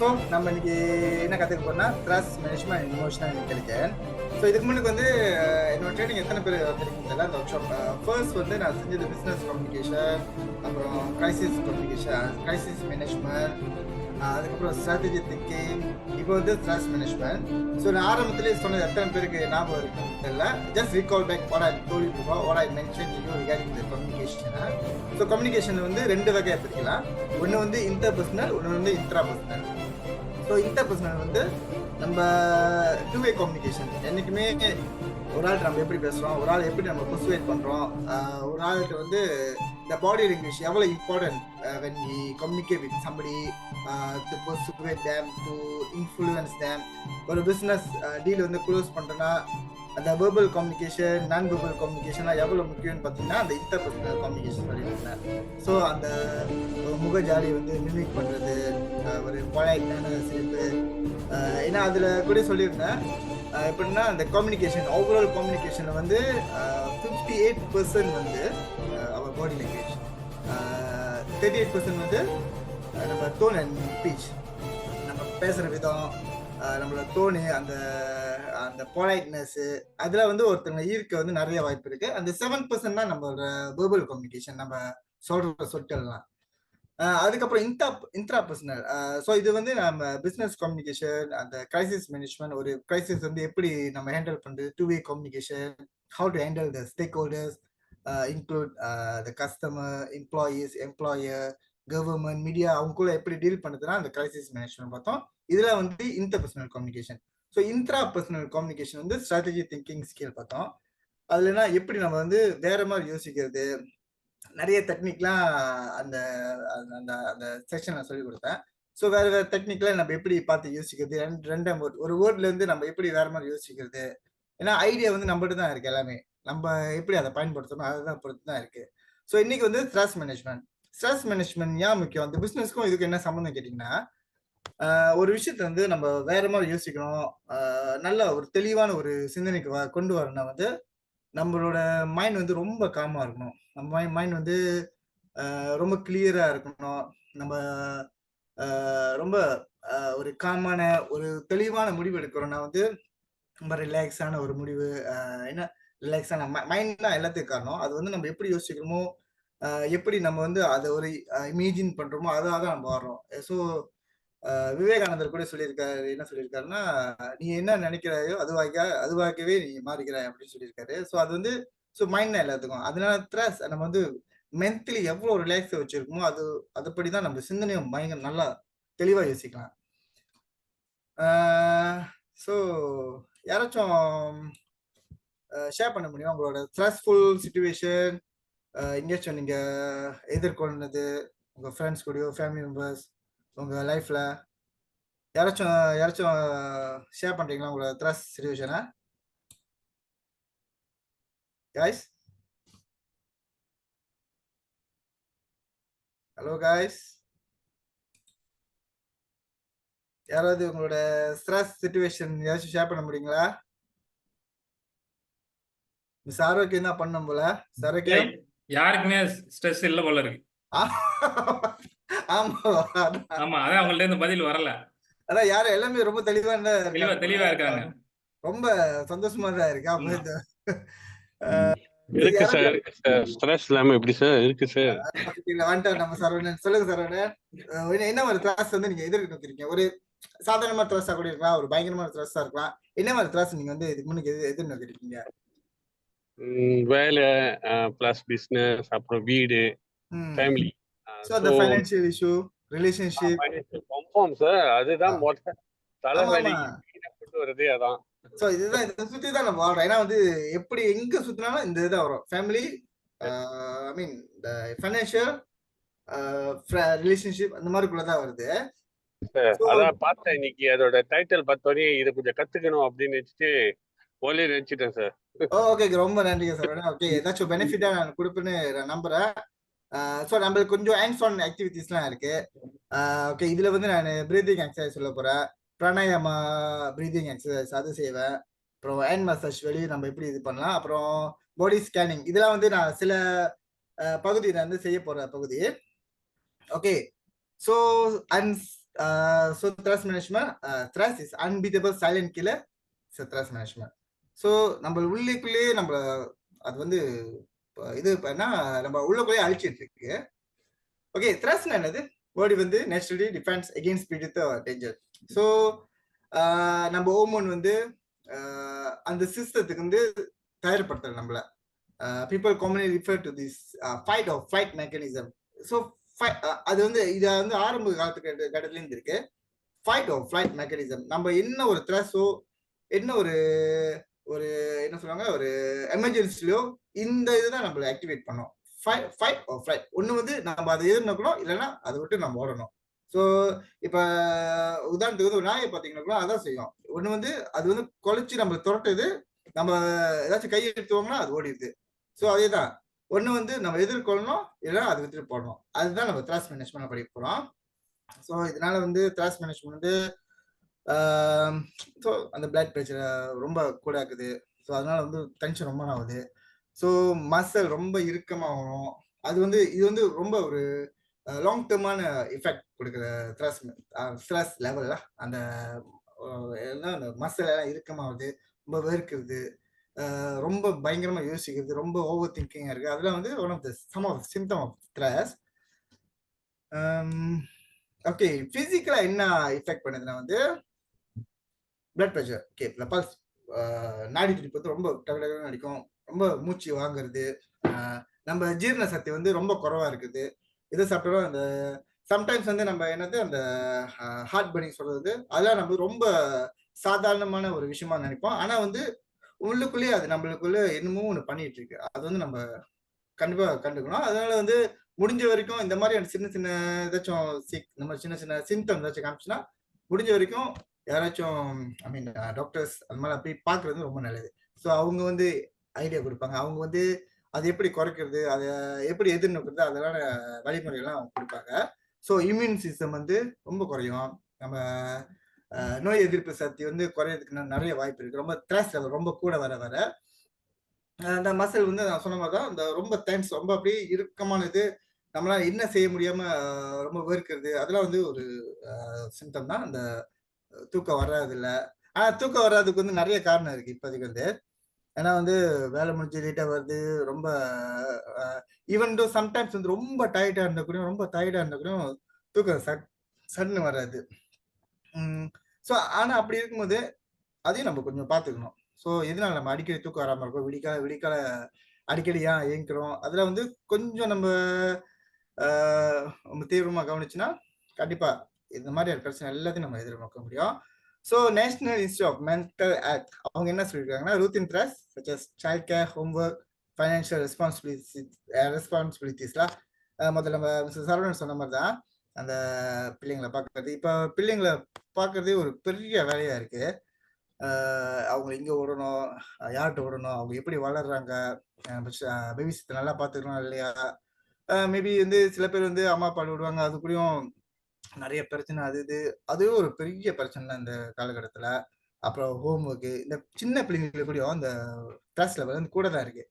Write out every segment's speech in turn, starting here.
So நம்ம இன்னைக்கு என்ன கற்றுக்க போறோம்னா thrust management and emotional intelligence. So இதுக்கு முன்னாடி வந்து என்னோட ட்ரைனிங் எத்தனை பேர் வந்திருக்கீங்க தெரியல. அந்த ஒர்க் ஷாப் ஃபர்ஸ்ட் வந்து நான் செஞ்சது பிஸ்னஸ் கம்யூனிகேஷன், அப்புறம் கிரைசிஸ் கம்யூனிகேஷன், கிரைசிஸ் மேனேஜ்மெண்ட், அதுக்கப்புறம் ஸ்ட்ராட்டஜி திங்கிங், இப்போ வந்து த்ரஸ்ட் மேனேஜ்மெண்ட். ஸோ நான் ஆரம்பத்திலேயே சொன்னது எத்தனை பேருக்கு ஞாபகம் இருக்குன்னு தெரியல. Just recall back what I told you what I mention to you regarding the communication. So communication வந்து ரெண்டு வகையாக பிரிக்கலாம். ஒன்று வந்து இன்டர் பர்சனல், ஒன்று வந்து intra personal. So inter personal வந்து நம்ம டூ வே கம்யூனிகேஷன். என்றைக்குமே ஒரு ஆள் நம்ம எப்படி பேசுகிறோம், ஒரு ஆள் எப்படி நம்ம பர்சுவேட் பண்ணுறோம், ஒரு ஆள்கிட்ட வந்து இந்த பாடி லாங்குவேஜ் எவ்வளோ important when we communicate with somebody, to persuade them, to influence them. ஒரு பிஸ்னஸ் டீல் வந்து க்ளோஸ் பண்ணுறோன்னா அந்த வெர்பல் கம்யூனிகேஷன், நான் வெர்பல் கம்யூனிகேஷன்லாம் எவ்வளோ முக்கியம்னு பார்த்தீங்கன்னா அந்த இன்டர் பர்சனல் கம்யூனிகேஷன் சொல்லியிருந்தேன். ஸோ அந்த முக ஜாலி வந்து மிமிக் பண்ணுறது, ஒரு பொலைட்டான சிரிப்பு, ஏன்னா அதில் கூட சொல்லியிருந்தேன் எப்படின்னா அந்த கம்யூனிகேஷன் ஓவரால் கம்யூனிகேஷனில் வந்து 58% வந்து அவர் பாடி லாங்குவேஜ், 38% வந்து நம்ம டோன் அண்ட் ஸ்பீச், நம்ம பேசுகிற விதம், நம்மளோட டோனு, அந்த அந்த பொலைட்னஸ்ஸு, அதில் வந்து ஒருத்தவங்க ஈர்க்க வந்து நிறைய வாய்ப்பு இருக்குது. அந்த 7% தான் நம்மளோட வெர்பல் கம்யூனிகேஷன், நம்ம சொல்கிற சொற்கள்லாம். அதுக்கப்புறம் இன்ட்ரா பர்சனல். ஸோ இது வந்து நம்ம பிஸ்னஸ் கம்யூனிகேஷன், அந்த கிரைசிஸ் மேனேஜ்மெண்ட், ஒரு கிரைசிஸ் வந்து எப்படி நம்ம ஹேண்டில் பண்ணுறது, two way communication, how to handle the stakeholders, include the customer, employees, employer, government, media, அவங்களுக்குள்ள எப்படி டீல் பண்ணுறதுனா அந்த கிரைசிஸ் மேனேஜ்மெண்ட் பார்த்தோம். இதில் வந்து inter personal communication. So intra personal communication வந்து ஸ்ட்ராட்டஜி திங்கிங் ஸ்கில் பார்த்தோம். அதுலனா எப்படி நம்ம வந்து வேற மாதிரி யோசிக்கிறது, நிறைய டெக்னிக்லாம் அந்த அந்த அந்த செக்ஷன்ல சொல்லி கொடுத்தேன். ஸோ வேற வேற டெக்னிக்லாம் நம்ம எப்படி பார்த்து யோசிக்கிறது, ரெண்டாம் வேர்ட், ஒரு வேர்ட்ல இருந்து நம்ம எப்படி வேற மாதிரி யோசிக்கிறது. ஏன்னா ஐடியா வந்து நம்மகிட்ட தான் இருக்கு, எல்லாமே நம்ம எப்படி அதை பயன்படுத்தணும் அதுதான் பொறுத்து தான் இருக்கு. ஸோ இன்னைக்கு வந்து ஸ்ட்ரெஸ் மேனேஜ்மெண்ட். ஸ்ட்ரெஸ் மேனேஜ்மெண்ட் ஏன் முக்கியம், அந்த பிசினஸ்க்கும் இதுக்கு என்ன சம்மந்தம் கேட்டிங்கன்னா, ஒரு விஷயத்த வந்து நம்ம வேற மாதிரி யோசிக்கணும், நல்ல ஒரு தெளிவான ஒரு சிந்தனைக்கு கொண்டு வரணும்னா வந்து நம்மளோட மைண்ட் வந்து ரொம்ப காமா இருக்கணும். நம்ம மைண்ட் வந்து ரொம்ப கிளியரா இருக்கணும். நம்ம ரொம்ப ஒரு காமான ஒரு தெளிவான முடிவு எடுக்கிறோம்னா வந்து ரொம்ப ரிலாக்ஸான ஒரு முடிவு. என்ன ரிலாக்ஸான மைண்ட் தான் எல்லாத்துக்கும் காரணம். அது வந்து நம்ம எப்படி யோசிக்கிறோமோ, எப்படி நம்ம வந்து அதை ஒரு இமேஜின் பண்றோமோ அதாக தான் நம்ம வர்றோம். ஸோ விவேகானந்தர் கூட சொல்லியிருக்காரு, என்ன சொல்லியிருக்காருன்னா, நீ என்ன நினைக்கிறாயோ அதுவாகவே நீ மாறிக்கிறாய் அப்படின்னு சொல்லியிருக்காரு. ஸோ அது வந்து மைண்ட் தான் எல்லாத்துக்கும். அதனால நம்ம வந்து மென்டலி எவ்வளவு ரிலாக்ஸா வச்சிருக்கோமோ அதுபடி தான் நம்ம சிந்தனையும் பயங்கர நல்லா தெளிவா யோசிக்கலாம். ஸோ யாராச்சும் ஷேர் பண்ண முடியும் உங்களோட ஸ்ட்ரெஸ்ஃபுல் சுச்சுவேஷன், எங்கேயாச்சும் நீங்க எதிர்கொண்டது உங்க ஃப்ரெண்ட்ஸ் கூடயோ, ஃபேமிலி மெம்பர்ஸ், உங்க லைஃப்ல யாராச்சும் ஷேர் பண்றீங்களா உங்களோட ஸ்ட்ரெஸ் சிச்சுவேஷனை? guys, ஹலோ guys, யாராவது உங்களோட ஸ்ட்ரெஸ் சிச்சுவேஷன் யாராச்சும் ஷேர் பண்ண முடியுங்களா? மிஸ் ஆரோக்கியம் தான் பண்ணும் போல. ஆரோக்கியம் யாருக்குமே ஸ்ட்ரெஸ் இல்ல போல இருக்கு. ஆமா ஆமா, அதான் அவங்கள்ட்ட இருந்து பதில் வரல. அதான் யாரும் எல்லாமே ரொம்ப தெளிவா இருக்காங்க. ரொம்ப சந்தோஷமா தான் இருக்கு. இருக்கு சார், ஸ்ட்ரெஸ் இல்லாம எப்படி சார் இருக்கு சார்? நம்ம சரவணன் சொல்லுங்க சரவணன், என்ன மாதிரி த்ராஸ் வந்து நீங்க எதிர்நோக்கிறீங்க? ஒரு சாதாரணமா த்ராஸா கூட இருக்கலாம், ஒரு பயங்கரமான த்ராஸா இருக்கலாம். என்ன மாதிரி த்ராஸ் நீங்க வந்து இதுக்கு முன்னாடி எதிர்நோக்கிறீங்க? வேலை பிளஸ் பிசினஸ், அப்புறம் வீடு, ஃபேமிலி. சோ அந்த financial issue, relationship. Confirm sir, அதுதான் தலைவலி கொண்டு வருது. அதான் சோ இதுதான், இதை சுத்தி தான் நம்ம வாழ்றோம். ஏன்னா வந்து எப்படி எங்க சுத்தினாலும் இந்த இதுதான் வரும். ஃபேமிலி, ஐ மீன் இந்த ஃபைனான்சியல், ரிலேஷன்ஷிப், அந்த மாதிரிக்குள்ளதான் வருது. அதான் பார்த்தேன் இன்னைக்கு அதோட டைட்டில் பார்த்தோன்னே இதை கொஞ்சம் கத்துக்கணும் அப்படின்னு நினைச்சிட்டு ஒரே நினைச்சிட்டேன் சார். ஓகே, ரொம்ப நன்றிங்க சார். ஓகே, ஏதாச்சும் பெனிஃபிட்டா நான் கொடுப்பேன்னு நான் நம்புறேன். ஸோ நம்மளுக்கு கொஞ்சம் ஹேண்ட்ஸ் ஆன் ஆக்டிவிட்டிஸ்லாம் இருக்கு. ஓகே, இதுல வந்து நான் பிரீதிங் எக்ஸசைஸ் சொல்ல போறேன், பிராணாயாமா பிரீதிங் எக்ஸசைஸ் அது செய்வேன், அப்புறம் ஹேண்ட் மசாஜ் வெளியே நம்ம எப்படி இது பண்ணலாம், அப்புறம் பாடி ஸ்கேனிங், இதெல்லாம் வந்து நான் சில பகுதியில் வந்து செய்ய போற பகுதி. Okay, so and so stress management, stress is unbeatable silent killer. Stress management. So நம்ம உள்ளுக்குள்ளேயே நம்ம அது வந்து இது பண்ணா நம்ம உள்ளுக்குள்ளேயே அழிச்சிட்டு இருக்கு. ஓகே, த்ரஸ்னா என்னது? பாடி வந்து naturally defence against predator or danger. So நம்ம ஹோமோன் வந்து அந்த சிஸ்டத்துக்கு வந்து தயார்படுத்துறது நம்மள. People commonly refer to this fight or flight mechanism. So அது வந்து இதை வந்து ஆரம்ப கட்டத்துலேருந்து இருக்கு. Fight or flight mechanism. நம்ம என்ன ஒரு த்ரஸோ என்ன ஒரு ஒரு என்ன சொல்லுவாங்க ஒரு எமர்ஜென்சிலையோ இந்த இதுதான் நம்மள ஆக்டிவேட் பண்ணோம். Fight or flight. ஒன்று வந்து நம்ம அதை எதிர்நோக்கணும், இல்லைன்னா அதை விட்டு நம்ம ஓடணும். ஸோ இப்போ உதாரணத்துக்கு வந்து ஒரு நாயை பார்த்தீங்கன்னா அதான் செய்யும். ஒன்று வந்து அது வந்து குலைச்சி நம்ம துரட்டுது, நம்ம ஏதாச்சும் கையை எடுத்துவோம்னா அது ஓடிடுது. ஸோ அதே தான் ஒன்று வந்து நம்ம எதிர்கொள்ளணும், இல்லைன்னா அது விட்டுட்டு போடணும். அதுதான் நம்ம த்ராஸ் மேனேஜ்மெண்ட் படிக்க போகிறோம். ஸோ இதனால வந்து த்ராஸ் மேனேஜ்மெண்ட் வந்து ஸோ அந்த பிளட் ப்ரெஷரை ரொம்ப கூட ஆக்குது. ஸோ அதனால வந்து டென்ஷன் ரொம்ப ஆகுது. ஸோ மசில் ரொம்ப இறுக்கமாகும். அது வந்து இது வந்து ரொம்ப ஒரு லாங் டேர்மான எஃபெக்ட் கொடுக்குற ஸ்ட்ரெஸ் லெவலில் அந்த அந்த மசில் எல்லாம் இறுக்கமாகுது, ரொம்ப வேர்க்கிறது, ரொம்ப பயங்கரமா யோசிக்கிறது, ரொம்ப ஓவர் திங்கிங்கா இருக்கு. அதெல்லாம் வந்து one of the some of symptom of stress. Okay, பிசிக்கலா என்ன எஃபெக்ட் பண்ணுதுன்னா வந்து பிளட் ப்ரெஷர். ஓகே, பல்ஸ் நாடி துடிப்பு வந்து ரொம்ப டக்கு அடிக்கும், ரொம்ப மூச்சு வாங்குறது, நம்ம ஜீரண சக்தி வந்து ரொம்ப குறைவா இருக்குது. இதை சாப்பிட்டாலும் அந்த சம்டைம்ஸ் வந்து நம்ம என்னது அந்த ஹார்ட் பர்னிங் சொல்றது அதெல்லாம் நம்ம ரொம்ப சாதாரணமான ஒரு விஷயமா நினைப்போம். ஆனா வந்து உள்ளுக்குள்ளேயே அது நம்மளுக்குள்ள என்னமோ ஒன்று பண்ணிட்டு இருக்கு. அது வந்து நம்ம கண்டிப்பா கண்டுக்கணும். அதனால வந்து முடிஞ்ச வரைக்கும் இந்த மாதிரி சின்ன சின்ன ஏதாச்சும் இந்த மாதிரி சின்ன சின்ன சிம்டம் ஏதாச்சும் காமிச்சுன்னா முடிஞ்ச வரைக்கும் யாராச்சும் ஐ மீன் டாக்டர்ஸ் அந்த மாதிரி போய் பார்க்கறது ரொம்ப நல்லது. ஸோ அவங்க வந்து ஐடியா கொடுப்பாங்க. அவங்க வந்து அது எப்படி குறைக்கிறது, அதை எப்படி எதிர்நோக்கிறது, அதெல்லாம் வழிமுறைகள்லாம் அவங்க கொடுப்பாங்க. ஸோ இம்யூன் சிஸ்டம் வந்து ரொம்ப குறையும். நம்ம நோய் எதிர்ப்பு சக்தி வந்து குறையறதுக்கு நிறைய வாய்ப்பு இருக்கு. ரொம்ப ஸ்ட்ரெஸ் லெவல் ரொம்ப கூட வர வர அந்த மசில் வந்து நான் சொன்ன மாதிரி தான் இந்த ரொம்ப டென்ஸ், ரொம்ப அப்படியே இறுக்கமானது, நம்மளால என்ன செய்ய முடியாம ரொம்ப வேர்க்கிறது, அதெல்லாம் வந்து ஒரு சிம்டம் தான். அந்த தூக்கம் வராது இல்லை. ஆனா தூக்கம் வராதுக்கு வந்து நிறைய காரணம் இருக்கு இப்போதைக்கு வந்து. ஏன்னா வந்து வேலை முடிஞ்சு லேட்டா வருது, ரொம்ப ஈவன் தோ சம்டைம்ஸ் வந்து ரொம்ப டயர்டா இருந்தா கூட தூக்கம் சட்னு வராது. ஸோ ஆனா அப்படி இருக்கும்போது அதையும் நம்ம கொஞ்சம் பார்த்துக்கணும். ஸோ இதனால நம்ம அடிக்கடி தூக்கம் வராமல் இருக்கோம், விடிக்கால அடிக்கடி ஏன் ஏங்கிறோம், அதில் வந்து கொஞ்சம் நம்ம தீவிரமாக கவனிச்சுன்னா கண்டிப்பா இந்த மாதிரியான பிரச்சனை எல்லாத்தையும் நம்ம எதிர்நோக்க முடியும். So national institute of mental health அவங்க என்ன சொல்லியிருக்காங்கன்னா routine stress such as child care, homework, financial ரெஸ்பான்சிபிலிட்டிஸ்லாம் முதல்ல நம்ம சரவணன் சொன்ன மாதிரி தான் அந்த பிள்ளைங்களை பார்க்கறது. இப்போ பிள்ளைங்களை பார்க்கறதே ஒரு பெரிய வேலையா இருக்கு. அவங்க இங்கே விடணும், யார்கிட்ட விடணும், அவங்க எப்படி வளர்றாங்க, பேபிசிட்டர் நல்லா பார்த்துக்கணும் இல்லையா, மேபி வந்து சில பேர் வந்து அம்மா அப்பா விடுவாங்க, அது கூடயும் நிறைய பிரச்சனை, அதுவும் ஒரு பெரிய பிரச்சனை இந்த காலகட்டத்தில். அப்புறம் ஹோம் ஒர்க்கு, இந்த சின்ன பிள்ளைங்களுக்கு கூடயும் அந்த ஸ்ட்ரெஸ் லெவல் வந்து கூட தான் இருக்கு.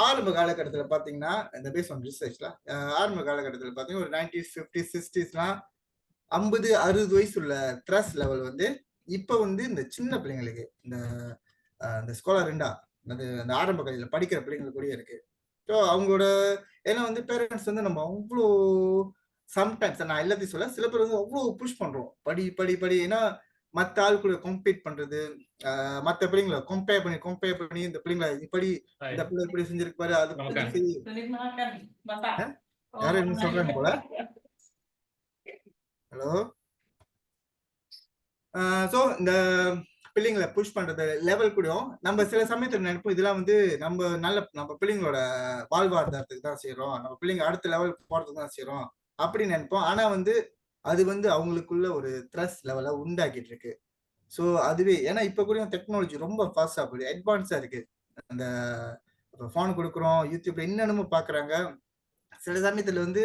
ஆரம்ப காலகட்டத்தில் பார்த்தீங்கன்னா இந்த பேஸ் ஆன் ரிசர்ச்ல ஆரம்ப காலகட்டத்தில் பார்த்தீங்கன்னா ஒரு 90s 50s 60sலாம் 50-60 வயசு உள்ள ஸ்ட்ரெஸ் லெவல் வந்து இப்போ வந்து இந்த சின்ன பிள்ளைங்களுக்கு இந்த ஸ்காலர் அந்த ஆரம்ப கல்வியில் படிக்கிற பிள்ளைங்களுக்கு கூட இருக்கு. ஸோ அவங்களோட ஏன்னா வந்து பேரண்ட்ஸ் வந்து நம்ம அவ்வளோ சம்டைம்ஸ் நான் எல்லாத்தையும் சொல்ல, சில பேர் வந்து அவ்வளோ புஷ் பண்றோம், படி படி படி. ஏன்னா மற்ற ஆள் கூட கம்பீட் பண்றது, மற்ற பிள்ளைங்களை கம்பேர் பண்ணி இந்த பிள்ளைங்களை இப்படி இந்த பிள்ளை இப்படி செஞ்சிருக்கு பாரு, அது யாரும் என்ன சொல்றாங்க போல. ஹலோ. ஸோ இந்த பிள்ளைங்களை புஷ் பண்றது லெவல் கூட நம்ம சில சமயத்தில் நினைப்போம் இதெல்லாம் வந்து நம்ம பிள்ளைங்களோட வாழ்வாதாரத்துக்கு தான் செய்யறோம், நம்ம பிள்ளைங்க அடுத்த லெவலுக்கு போறதுக்கு தான் செய்யறோம் அப்படின்னு நினைப்போம். ஆனா வந்து அது வந்து அவங்களுக்குள்ள ஒரு ஸ்ட்ரெஸ் லெவலை உண்டாக்கிட்டு இருக்கு. ஸோ அதுவே ஏன்னா இப்ப கூட டெக்னாலஜி ரொம்ப ஃபாஸ்டா போகுது, அட்வான்ஸா இருக்கு. அந்த ஃபோன் கொடுக்குறோம், யூடியூப்ல என்னென்னமோ பாக்குறாங்க. சில சமயத்துல வந்து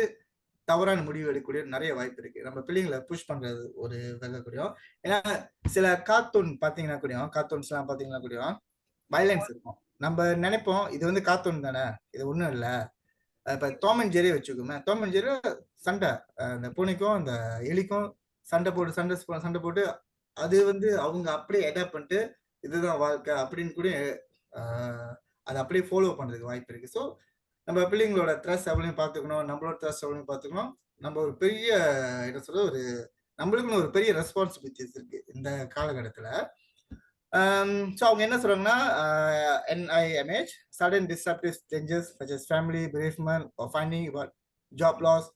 தவறான முடிவு எடுக்கக்கூடிய நிறைய வாய்ப்பு இருக்கு. நம்ம பிள்ளைங்களை புஷ் பண்றது ஒரு வகை கூடயும். ஏன்னா சில கார்ட்டூன் பாத்தீங்கன்னா கூடயும், கார்ட்டூன்ஸ் எல்லாம் பாத்தீங்கன்னா கூடயும் வயலன்ஸ் இருக்கும். நம்ம நினைப்போம் இது வந்து கார்ட்டூன் தானே, இது ஒண்ணும் இல்லை. இப்ப டாம் அண்ட் ஜெரி வச்சுக்கோமே, டாம் அண்ட் ஜெரி சண்டை, அந்த பூனைக்கும் அந்த எலிக்கும் சண்டை போட்டு அது வந்து அவங்க அப்படியே அடாப்ட் பண்ணிட்டு இதுதான் வாழ்க்கை அப்படின்னு கூட அதை அப்படியே ஃபாலோ பண்றதுக்கு வாய்ப்பு இருக்கு. ஸோ நம்ம பிள்ளைங்களோட த்ரெஸ் எவ்வளவு பார்த்துக்கணும், நம்மளோட த்ரெஸ் எவ்வளவு பார்த்துக்கணும். நம்ம ஒரு பெரிய என்ன சொல்றது ஒரு நம்மளுக்குன்னு ஒரு பெரிய ரெஸ்பான்சிபிலிட்டிஸ் இருக்கு இந்த காலகட்டத்துல. ஸோ அவங்க என்ன சொல்றாங்கன்னா NIMH sudden disruptive changes such as family bereavement or finding what job loss.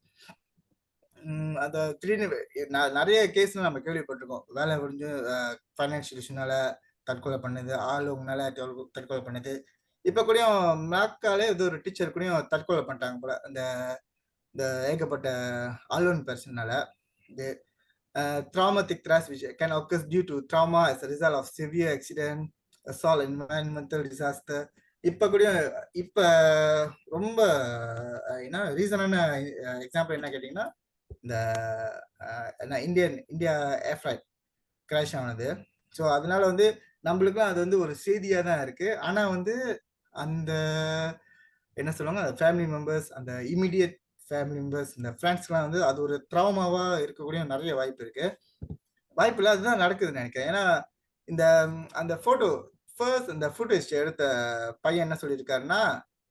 அந்த திடீர்னு நிறைய கேஸ் நம்ம கேள்விப்பட்டிருக்கோம். வேலை முடிஞ்சு ஃபைனான்சியல் இஷ்யூனால தற்கொலை பண்ணது, ஆளுங்கனால தற்கொலை பண்ணது. இப்ப கூடயும் மேக்காலே இது ஒரு டீச்சர் கூடயும் தற்கொலை பண்ணிட்டாங்க போல இந்த ஏகப்பட்ட ஆலோன் பர்சனால. இது traumatic stress which can occur due to trauma as a result of severe accident, assault, environmental disaster. இப்ப ரொம்ப என்ன ரீசனான எக்ஸாம்பிள் என்ன கேட்டீங்கன்னா இந்த இந்தியா ஏர்ஃபிளைட் கிராஷ் ஆனது. ஸோ அதனால வந்து நம்மளுக்குலாம் அது வந்து ஒரு செய்தியா தான் இருக்கு. ஆனா வந்து அந்த என்ன சொல்லுவாங்க அந்த ஃபேமிலி மெம்பர்ஸ், அந்த இமிடியட் ஃபேமிலி மெம்பர்ஸ், இந்த ஃப்ரெண்ட்ஸ்லாம் வந்து அது ஒரு ட்ராமாவா இருக்கக்கூடிய நிறைய வாய்ப்பு இருக்கு. வாய்ப்பு இல்லை, அதுதான் நடக்குதுன்னு நினைக்கிறேன். ஏன்னா அந்த ஃபோட்டோ இந்த ஃபுட்டேஜ் எடுத்த பையன் என்ன சொல்லியிருக்காருன்னா,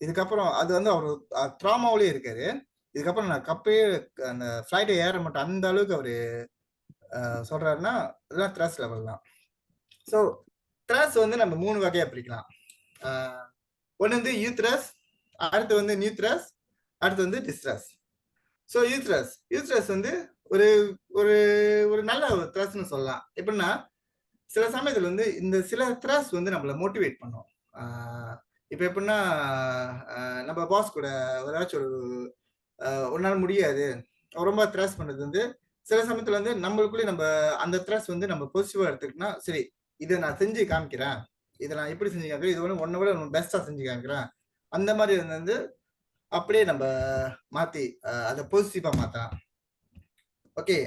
இதுக்கப்புறம் அது வந்து அவர் ட்ராமாவிலே இருக்காரு. இதுக்கப்புறம் நான் அந்த ஃப்ளைட்டை ஏற மாட்டேன், அந்த அளவுக்கு அவரு சொல்றாருன்னா இதெல்லாம் த்ரெஸ் லெவல் தான். ஸோ த்ரெஸ் வந்து நம்ம 3 வகையா பிரிக்கலாம். ஒன்று வந்து யூத்ரஸ், அடுத்து வந்து நியூத்ரஸ், அடுத்து வந்து டிஸ்ட்ரெஸ். ஸோ யூத்ரஸ் வந்து ஒரு ஒரு ஒரு நல்ல ஒரு த்ரெஸ்ன்னு சொல்லலாம். எப்படின்னா சில சமயத்தில் வந்து இந்த சில த்ரெஸ் வந்து நம்மளை மோட்டிவேட் பண்ணும். இப்போ எப்படின்னா நம்ம பாஸ் கூட ஏதாச்சும் ஒரு நாள் முடியாது ரொம்ப த்ரெஸ் பண்றது வந்து சில சமயத்துல வந்து நம்மளுக்குள்ளே நம்ம அந்த த்ரெஸ் வந்து நம்ம பாசிட்டிவா எடுத்துக்கிட்டோம்னா, சரி இதை நான் செஞ்சு காமிக்கிறேன், இதை நான் எப்படி செஞ்சு காமிக்கிறேன், இது ஒன்று விட பெஸ்டா செஞ்சு காமிக்கிறேன், அந்த மாதிரி வந்து அப்படியே நம்ம மாத்தி அதை பாசிட்டிவா மாத்தலாம். ஓகே,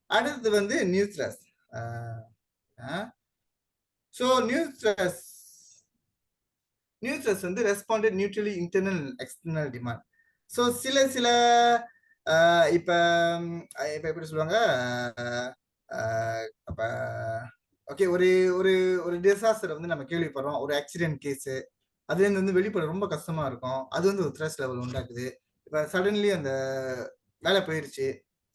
அடுத்தது வந்து நியூத்ரஸ். ஸோ நியூத்ரஸ் வந்து responded neutrally internal external demand. So சில இப்ப எப்படி சொல்லுவாங்க, அப்ப ஓகே ஒரு ஒரு ஒரு டிசாஸ்டர் வந்து நம்ம கேள்விப்படுறோம், ஒரு ஆக்சிடென்ட் கேஸ், அதுல இருந்து வந்து வெளிப்பட ரொம்ப கஷ்டமா இருக்கும். அது வந்து ஒரு ஸ்ட்ரெஸ் லெவல் உண்டாக்குது. இப்ப சடன்லி அந்த வேலை போயிருச்சு.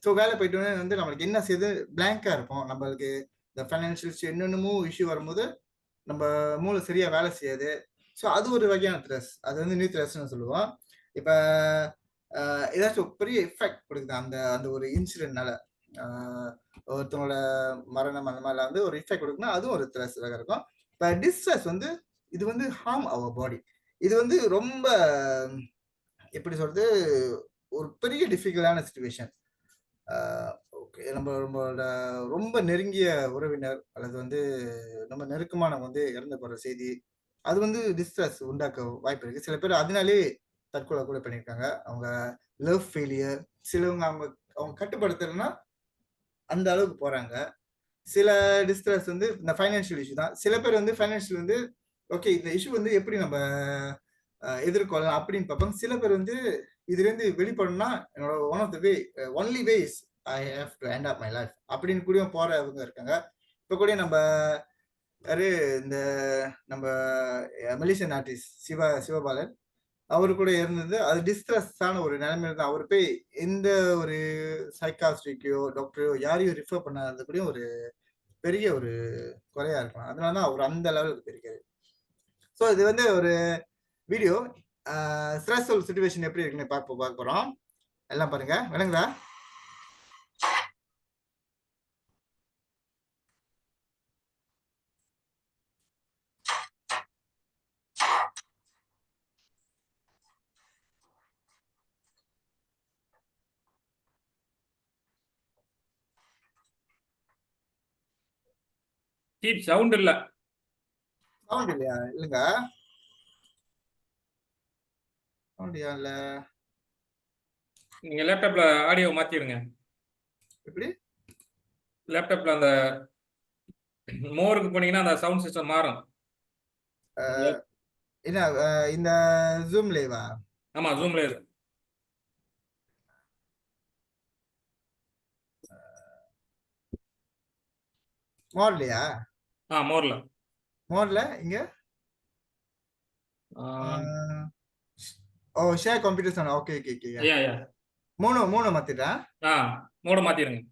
ஸோ வேலை போயிட்டோன்னே வந்து நம்மளுக்கு என்ன செய்யுது, பிளாங்கா இருக்கும். நம்மளுக்கு இந்த ஃபைனான்சியல் என்னென்னமோ இஷ்யூ வரும்போது நம்ம மூளை சரியா வேலை செய்யாது. ஸோ அது ஒரு வகையான ஸ்ட்ரெஸ், அது வந்து நியூ ஸ்ட்ரெஸ்ன்னு சொல்லுவோம். இப்ப ஏதாச்சும் பெரிய எஃபெக்ட் கொடுக்குது அந்த ஒரு இன்சிடென்ட்னால, ஒருத்தவங்களோட மரணம் அந்த மாதிரிலாம் வந்து ஒரு எஃபெக்ட் கொடுக்குன்னா அதுவும் ஒரு ஸ்ட்ரெஸ் இருக்கும். இப்போ டிஸ்ட்ரெஸ் வந்து இது வந்து ஹார்ம் அவர் பாடி. இது வந்து ரொம்ப எப்படி சொல்றது, ஒரு பெரிய டிஃபிகல்ட்டான சிச்சுவேஷன். ஓகே, நம்மளோட ரொம்ப நெருங்கிய உறவினர் அல்லது வந்து ரொம்ப நெருக்கமானவங்க வந்து இறந்து போற செய்தி, அது வந்து டிஸ்ட்ரெஸ் உண்டாக்க வாய்ப்பு இருக்கு. சில பேர் அதனாலே தற்கொலை கூட பண்ணியிருக்காங்க. அவங்க லவ் ஃபெயிலியர், சிலவங்க அவங்க கட்டுப்படுத்தலைன்னா அந்த அளவுக்கு போறாங்க. சில டிஸ்ட்ரெஸ் வந்து இந்த ஃபைனான்சியல் இஷ்யூ தான். சில பேர் வந்து ஃபைனான்சியல் வந்து ஓகே இந்த இஷ்யூ வந்து எப்படி நம்ம எதிர்கொள்ளலாம் அப்படின்னு பார்ப்பாங்க. சில பேர் வந்து இதுல இருந்து வெளிப்படணும்னா என்னோட one of the way only ways I have to end up my life அப்படின்னு கூட போறவங்க இருக்காங்க. இப்ப கூட நம்ம இந்த நம்ம மலேசியன் ஆர்டிஸ்ட் சிவபாலன் அவரு கூட இருந்தது, அது டிஸ்ட்ரெஸ்ஸான ஒரு நிலைமையில தான். அவர் போய் எந்த ஒரு சைக்காஸ்ட்ரிக்கையோ டாக்டரையோ யாரையும் ரிஃபர் பண்ணாதது கூட ஒரு பெரிய ஒரு குறையா இருக்கலாம். அதனாலதான் அவர் அந்த லெவலுக்கு போயிருக்காரு. ஸோ இது வந்து ஒரு வீடியோ ஸ்ட்ரெஸ்ஃபுல் சிச்சுவேஷன் எப்படி இருக்குன்னு பார்க்க போறோம். எல்லாம் பாருங்க, விளங்குதா? சவுண்ட் இல்ல, சவுண்ட் இல்லையா? இல்லைங்க, சவுண்ட் இல்ல. நீங்க லேப்டாப்ல ஆடியோ மாத்திடுங்க. எப்படி லேப்டாப்ல அந்த மோருக்கு போனீங்கன்னா அந்த சவுண்ட் சிஸ்டம் மாறும். என்ன இந்த ஜூம்லேவா? ஆமா, ஜூம்ல இருக்கு. மோர்லையா? மோர்ல. மோர்ல இங்க ஓ ஷேர் கம்ப்யூட்டர் சொன்ன. Okay okay okay. Yeah yeah. மூணு மாத்திட்டேன். மோட மாத்திருங்க.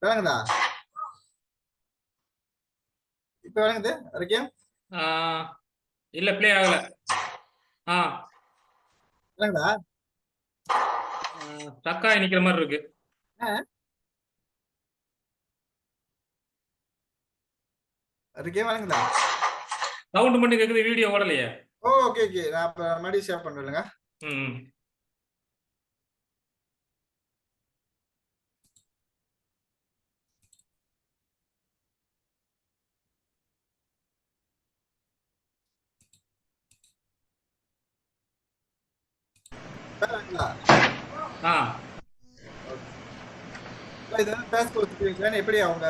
விளங்குதா? இப்ப விளங்குது வரைக்கும்? இல்ல ப்ளே ஆகல. விளங்குதா? ஸ்டக்காகி நிக்கிற மாதிரி இருக்கு. வரைக்கும் விளங்குதா? சவுண்ட் மட்டும் கேக்குது, வீடியோ ஓடலையே. Okay okay. நான் இப்ப மறுபடியும் ஷேர் பண்றேங்க. ம். இது வந்து பேஸ்புக் சிச்சுவேஷன் எப்படி அவங்க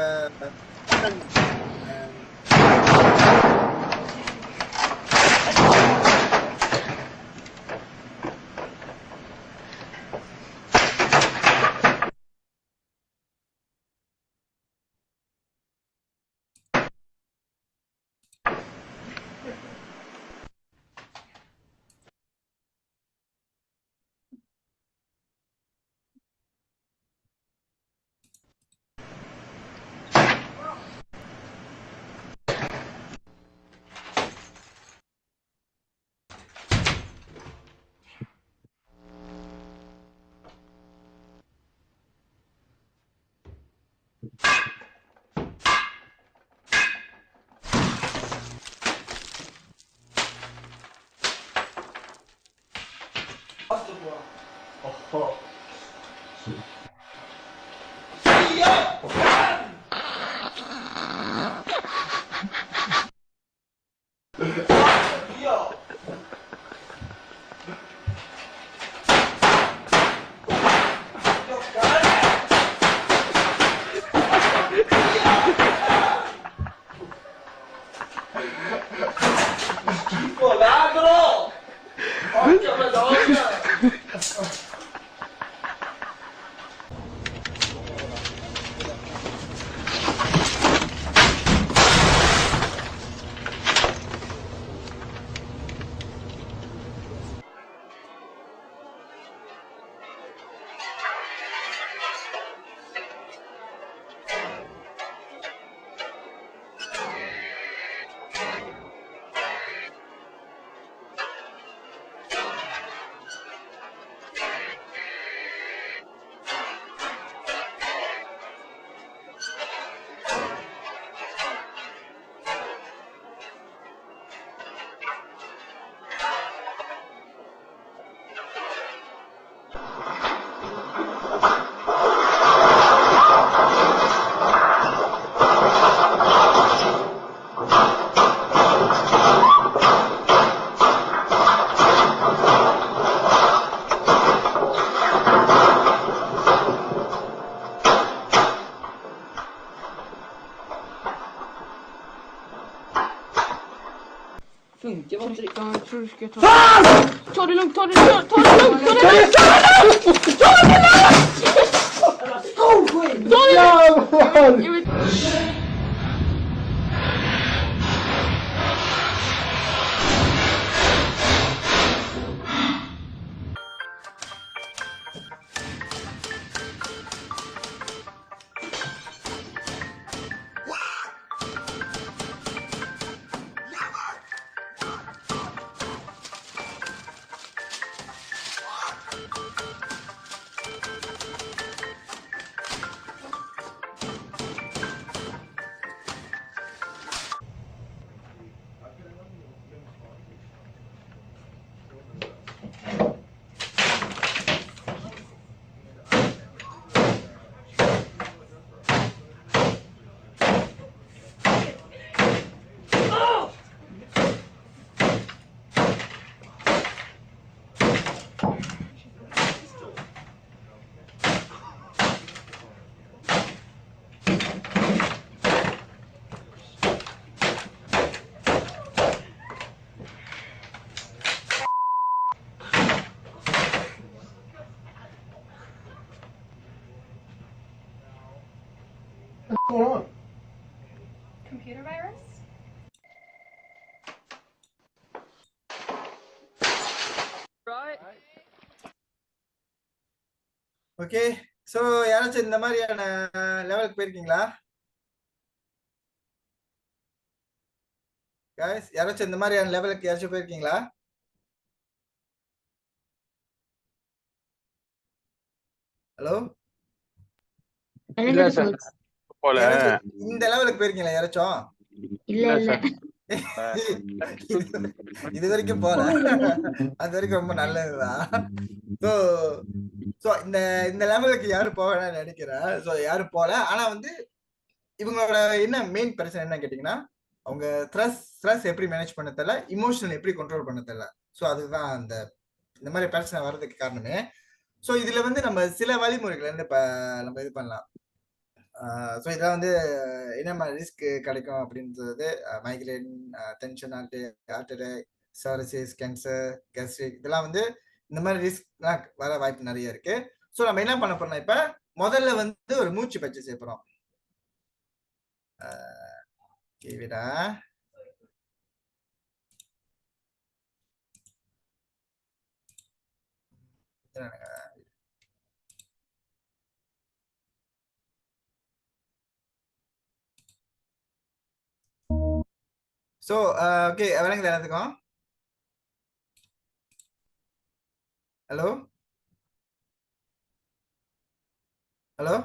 Funkar vad tryck. Jag tror du ska ta det lugnt, ta det lugnt, ta det lugnt, ta det lugnt, ta det lugnt, ta det lugnt. Computer virus? Okay, so யாராச்சும் இந்த மாதிரியான லெவலுக்கு போயிருக்கீங்களா? guys யாராச்சும் இந்த மாதிரியான லெவலுக்கு யாராச்சும் போயிருக்கீங்களா? ஹலோ, இல்ல விளங்குது சார் கோச். போல யாராச்சும் இந்த லெவலுக்கு போயிருக்கீங்களா யாராச்சும்? இல்ல இல்ல இல்ல சார் இது வரைக்கும் போல. அது வரைக்கும் ரொம்ப நல்லதுதான். ஸோ ஸோ இந்த இந்த லெவலுக்கு யாரும் போக வேணாம்னு நினைக்கிறேன். ஸோ யாரும் போல. ஆனா வந்து இவங்களோட என்ன மெயின் பிரச்சனை என்ன கேட்டீங்கன்னா, அவங்க ஸ்ட்ரெஸ் எப்படி மேனேஜ் பண்ண தெரியல, இமோஷனல் எப்படி கண்ட்ரோல் பண்ண தெரியல. ஸோ அதுதான் அந்த இந்த மாதிரி பிரச்சனை வர்றதுக்கு காரணமே. ஸோ இதுல வந்து நம்ம சில வழிமுறைகள் வந்து இப்ப நம்ம இது பண்ணலாம். ஸோ இதெல்லாம் வந்து என்ன மாதிரி ரிஸ்க் கிடைக்கும் அப்படின்றது migraine, tension, heart attack, cirrhosis, cancer, gastric, இதெல்லாம் வந்து இந்த மாதிரி ரிஸ்க்லாம் வர வாய்ப்பு நிறைய இருக்கு. ஸோ நம்ம என்ன பண்ண போறோம், இப்ப முதல்ல வந்து ஒரு மூச்சு பயிற்சி செய்ய போறோம். விடா ஸோ ஓகே, விளங்குது எல்லாத்துக்கும்? ஹலோ ஹலோ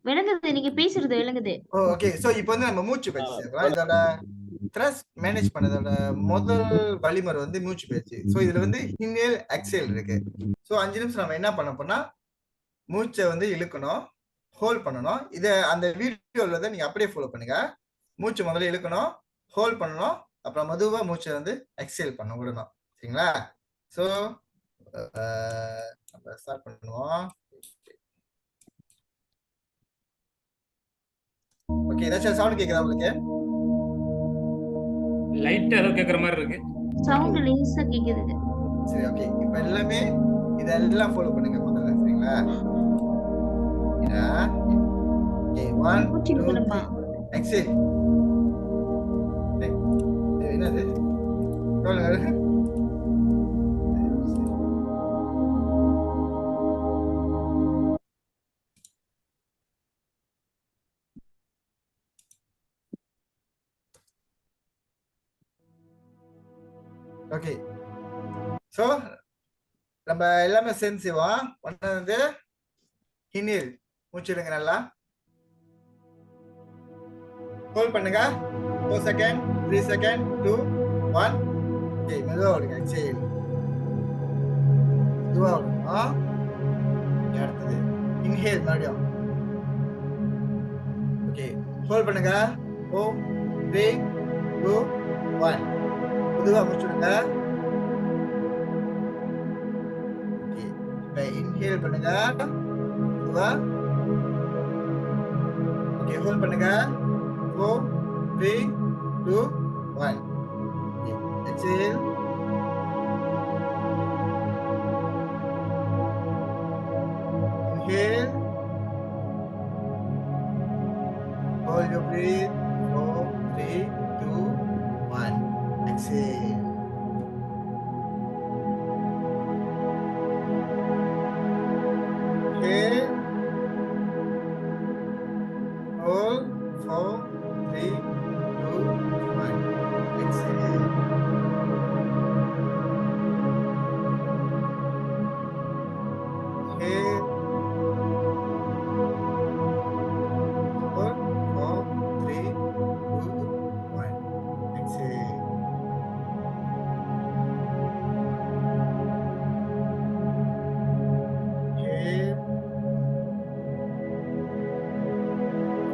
விளங்குது, நீங்க பேசுறது விளங்குது. ஓகே, ஸோ இப்போ வந்து நம்ம மூச்சு பயிற்சி செய்யறோம். இதோட ஸ்ட்ரெஸ் மேனேஜ் பண்ணதோட முதல் வழிமுறை வந்து மூச்சு பயிற்சி. ஸோ இதுல வந்து இன்ஹேல் எக்ஸேல் இருக்கு. ஸோ 5 நிமிஷம் நம்ம என்ன பண்ண போனா, மூச்சை வந்து இழுக்கணும், ஹோல்ட் பண்ணணும். இதை அந்த வீடியோல தான் நீங்க அப்படியே ஃபாலோ பண்ணுங்க. மூச்சு முதல்ல இழுக்கணும், ஹோல்ட் பண்ணணும், அப்புறம் மெதுவா மூச்சை வந்து எக்ஸேல் பண்ண விடணும். சரிங்களா? ஸோ நம்ம ஸ்டார்ட் பண்ணுவோம். ஓகே, ஏதாச்சும் சவுண்ட் கேக்குதா உங்களுக்கு? லைட்டா ஏதோ கேக்குற மாதிரி இருக்கு. சவுண்ட் லேசா கேக்குது. சரி, ஓகே. இப்ப எல்லாமே இதெல்லாம் ஃபாலோ பண்ணுங்க முதல்ல. சரிங்களா? ஓகே, 1 மூச்சு 2 இழுக்கணுமா? 3 எக்ஸேல். என்னது சொல்லுங்க. ஓகே, ஸோ நம்ம எல்லாமே சேர்ந்து செய்வோம். ஒன்று வந்து இன்ஹேல், மூச்சு எடுங்க, நல்லா ஹோல்ட் பண்ணுங்க. 4 செகண்ட், 3 செகண்ட், 2 1. ஓகே, மெதுவா விடுங்க. எக்ஸேல், மெதுவா விடணும். அடுத்தது இன்ஹேல் மறுபடியும். ஓகே, ஹோல்ட் பண்ணுங்க. 4 3 2 1. மெதுவா முடிச்சுடுங்க. ஓகே, இப்போ இன்ஹேல் பண்ணுங்க மெதுவா. ஓகே, ஹோல்ட் பண்ணுங்க. 4 3 2 1. Okay, exhale. Inhale. Hold your breath. 4 3 2 1. Exhale. Inhale. Hold. 4 3 2 1. Exhale. Inhale. Hold. 4 3 2 1. Exhale. Inhale.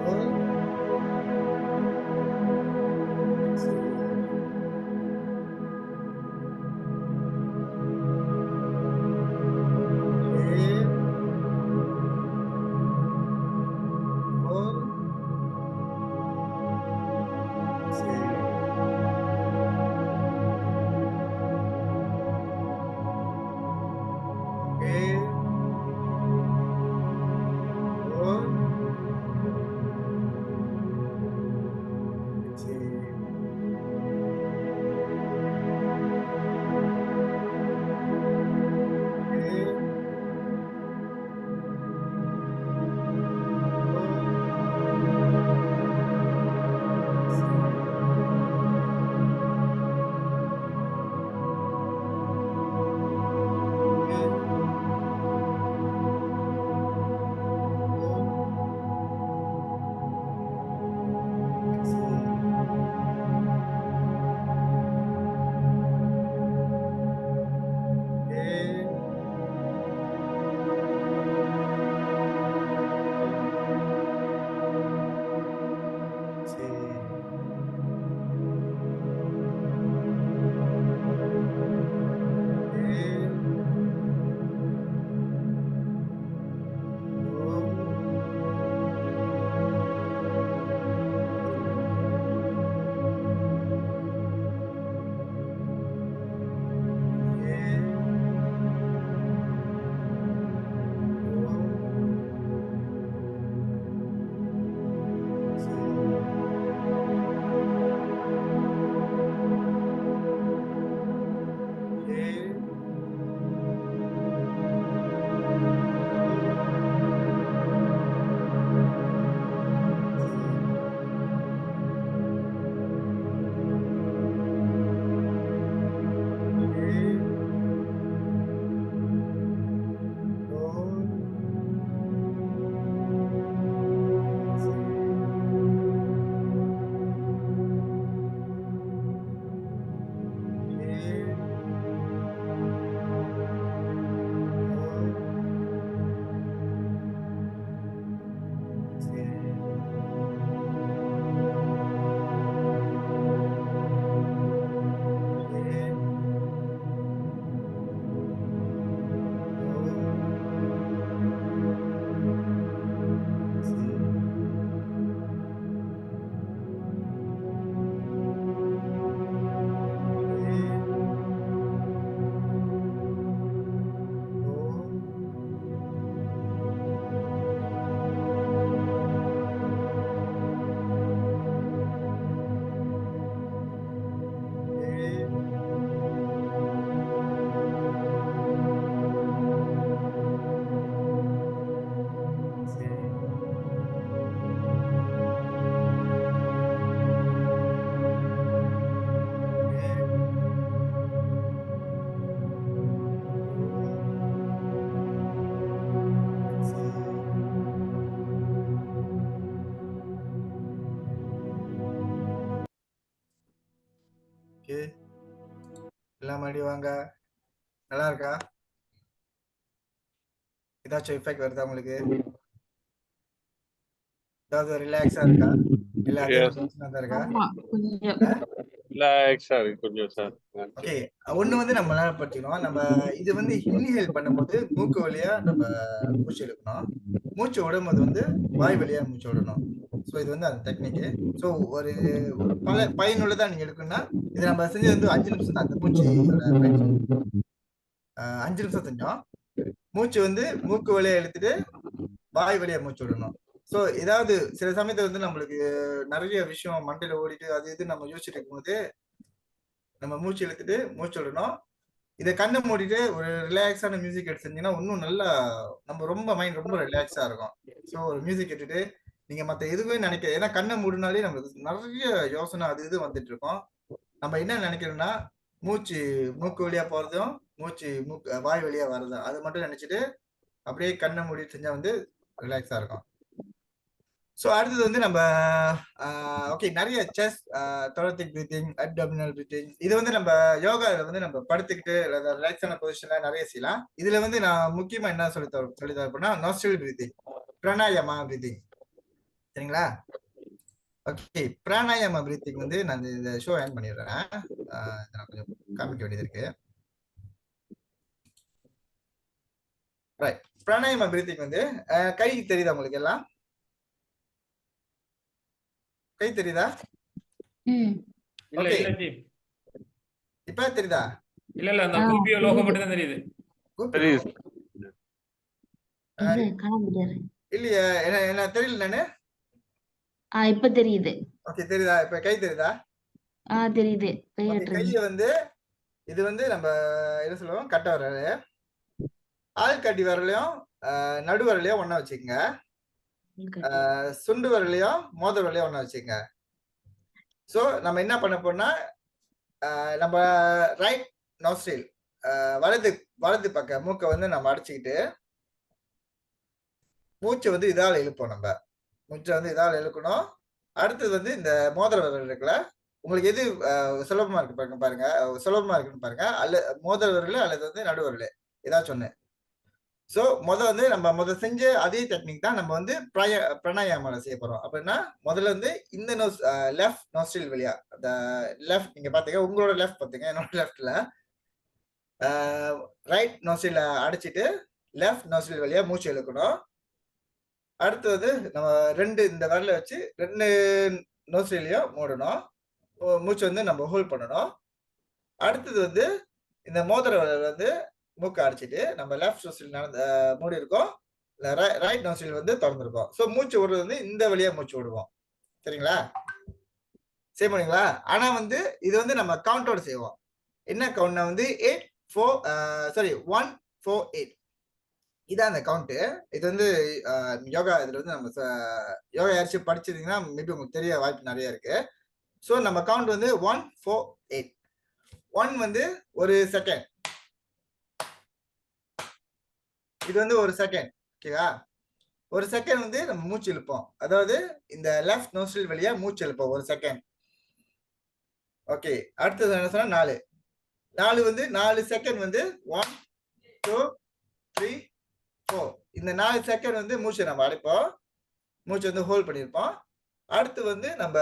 Hold. எல்லாம் மறுபடியும் வாங்க. நல்லா இருக்கா? ஏதாச்சும் எஃபெக்ட் வருதா உங்களுக்கு? ஏதாவது ரிலாக்ஸா இருக்கா? இல்ல அதே எஸ், டென்ஷனா தான் இருக்கா? ஆமா கொஞ்சம். ரிலாக்ஸா இருக்கு கொஞ்சம் சார். ஓகே. ஒண்ணு வந்து நம்ம என்ன படுத்திக்கணும், நம்ம இது வந்து இன்ஹேல் பண்ணும்போது மூக்கு வழியா நம்ம மூச்சு இழுக்கணும். மூச்சு விடும்போது வந்து வாய் வழியா மூச்சு விடணும். ஸோ இது வந்து அந்த டெக்னிக்கு. ஸோ ஒரு பயனுள்ளதா நீங்க எடுக்கணும்னா இது நம்ம செஞ்சது வந்து 5 நிமிஷம் தான் அந்த மூச்சோட பயிற்சி. 5 நிமிஷம் செஞ்சோம். மூச்சு வந்து மூக்கு வழியா இழுத்துட்டு வாய் வழியா மூச்சு விடணும். ஸோ ஏதாவது சில சமயத்துல வந்து நம்மளுக்கு நிறைய விஷயம் மண்டையில ஓடிட்டு அது இது நம்ம யோசிச்சுட்டு இருக்கும்போது நம்ம மூச்சு இழுத்துட்டு மூச்சு விடணும். இதை கண்ணை மூடிட்டு ஒரு ரிலாக்ஸான மியூசிக் எடுத்து செஞ்சீங்கன்னா இன்னும் நல்லா நம்ம ரொம்ப மைண்ட் ரொம்ப ரிலாக்ஸா இருக்கும். ஸோ ஒரு மியூசிக் கேட்டுட்டு நீங்க மத்த எதுவுமே நினைக்க, ஏன்னா கண்ணை மூடினாலே நம்மளுக்கு நிறைய யோசனை அது இது வந்துட்டு இருக்கும். நம்ம என்ன நினைக்கிறோம்னா மூச்சு மூக்கு வழியா போறதும் மூச்சு வாய் வழியா வர்றதும் அது மட்டும் நினைச்சிட்டு அப்படியே கண்ணை மூடிட்டு செஞ்சா வந்து ரிலாக்ஸா இருக்கும். ஸோ அடுத்தது வந்து நம்ம ஓகே நிறைய செஸ், தொலத்திக் பிரீத்திங், அப்டாமினல் பிரீத்திங் இது வந்து நம்ம யோகாவில் வந்து நம்ம படுத்துக்கிட்டு ரிலாக்ஸான பொசிஷன்ல நிறைய செய்யலாம். இதுல வந்து நான் முக்கியமா என்ன சொல்லி தரப்போனா நாஸ்ட்ரல் பிரீத்திங், பிராணாயாமா பிரீத்திங். சரிங்களா? ஓகே, பிராணாயாமா பிரீத்திங் வந்து நான் இந்த ஷோ ஆன் பண்ணிடுறேன். நான் கொஞ்சம் காமிக்க வேண்டியது இருக்கு. ரைட், பிராணாயாமா பிரீத்திங் வந்து கை தெரியுதா உங்களுக்கு எல்லாம்? கை தெரியுதா? இல்ல ஓகே, இல்ல ஜி. இப்ப தெரியுதா? இல்ல அந்த கூப்பியோ லோகோ மட்டும் தான் தெரியுது. தெரியுது. இல்லையா? என்ன தெரியல நானு. இப்ப தெரியுது. ஓகே, தெரியுதா? இப்ப கை தெரியுதா? தெரியுது. கைய வந்து இது வந்து நம்ம என்ன சொல்லுவோம், கட்டை விரல், ஆள்காட்டி விரலையும் நடு விரலையும் ஒண்ணா வச்சுக்கோங்க. சுண்டு விரலையும் மோதிர விரலையும் ஒண்ணா வச்சுக்கோங்க. சோ நம்ம என்ன பண்ண போறோம்னா நம்ம ரைட் நாஸ்ட்ரில் வலது பக்க மூக்கை வந்து நம்ம அடைச்சிக்கிட்டு மூச்சை வந்து இதால இழுப்போம். நம்ம மூச்சை வந்து இதால இழுக்கணும். அடுத்தது வந்து இந்த மோதிர விரல் இருக்குல்ல, உங்களுக்கு எது சுலபமா இருக்கு பாருங்க, சுலபமா இருக்குன்னு பாருங்க. மோதிர விரல் அல்லது வந்து நடு விரல் ஏதாச்சும் ஒண்ணு. சோ வந்து நம்ம செஞ்ச அதே டெக்னிக் தான் நம்ம வந்து பிராணாயாமால செய்ய போறோம். அப்படின்னா முதல்ல வந்து இந்த லெஃப்ட் நாஸ்ட்ரில் வழியா, அந்த லெஃப்ட் நீங்க பாத்தீங்க, உங்களோட லெஃப்ட் பாத்தீங்க, என்னோட லெஃப்ட்ல ரைட் நாஸ்ட்ரில அடைச்சிட்டு லெஃப்ட் நாஸ்ட்ரில் வழியா மூச்சு இழுக்கணும். அடுத்து வந்து நம்ம இந்த விரல வச்சு 2 நோஸ்ட்ரிலையும் மூடணும். மூச்சு வந்து நம்ம ஹோல்ட் பண்ணணும். அடுத்தது வந்து இந்த மோதிர விரல் வந்து மூக்கை அடைச்சிட்டு நம்ம லெஃப்ட் நோஸ்ட்ரில் மூடி இருக்கோம், ரைட் நோஸ்ட்ரில் வந்து திறந்திருக்கோம். ஸோ மூச்சு விடுறது வந்து இந்த வழியா மூச்சு விடுவோம். சரிங்களா? செய்ய முடியுங்களா? ஆனா வந்து இது வந்து நம்ம கவுண்டோட செய்வோம். என்ன கவுண்ட்னா வந்து 1 4 8 இதான் அந்த கவுண்ட். இது வந்து யோகா இதுல வந்து நம்ம யோகா யாராச்சும் படிச்சிருந்தீங்கன்னா மேபி உங்களுக்கு தெரிய வாய்ப்பு நிறைய இருக்கு. ஸோ நம்ம கவுண்ட் வந்து 1 4 8. 1 வந்து ஒரு செகண்ட், இது வந்து ஒரு செகண்ட். ஓகேவா? ஒரு செகண்ட் வந்து நம்ம மூச்சு இழுப்போம், அதாவது இந்த லெஃப்ட் நோஸ்ட்ரில் வழியா மூச்சு இழுப்போம் ஒரு செகண்ட். ஓகே, அடுத்தது என்ன சொன்னா 4 வந்து 4 செகண்ட் வந்து 1 2 3 4. இந்த 4 செகண்ட் வந்து மூச்சை நம்ம அடைப்போம், மூச்சு வந்து ஹோல்ட் பண்ணியிருப்போம். அடுத்து வந்து நம்ம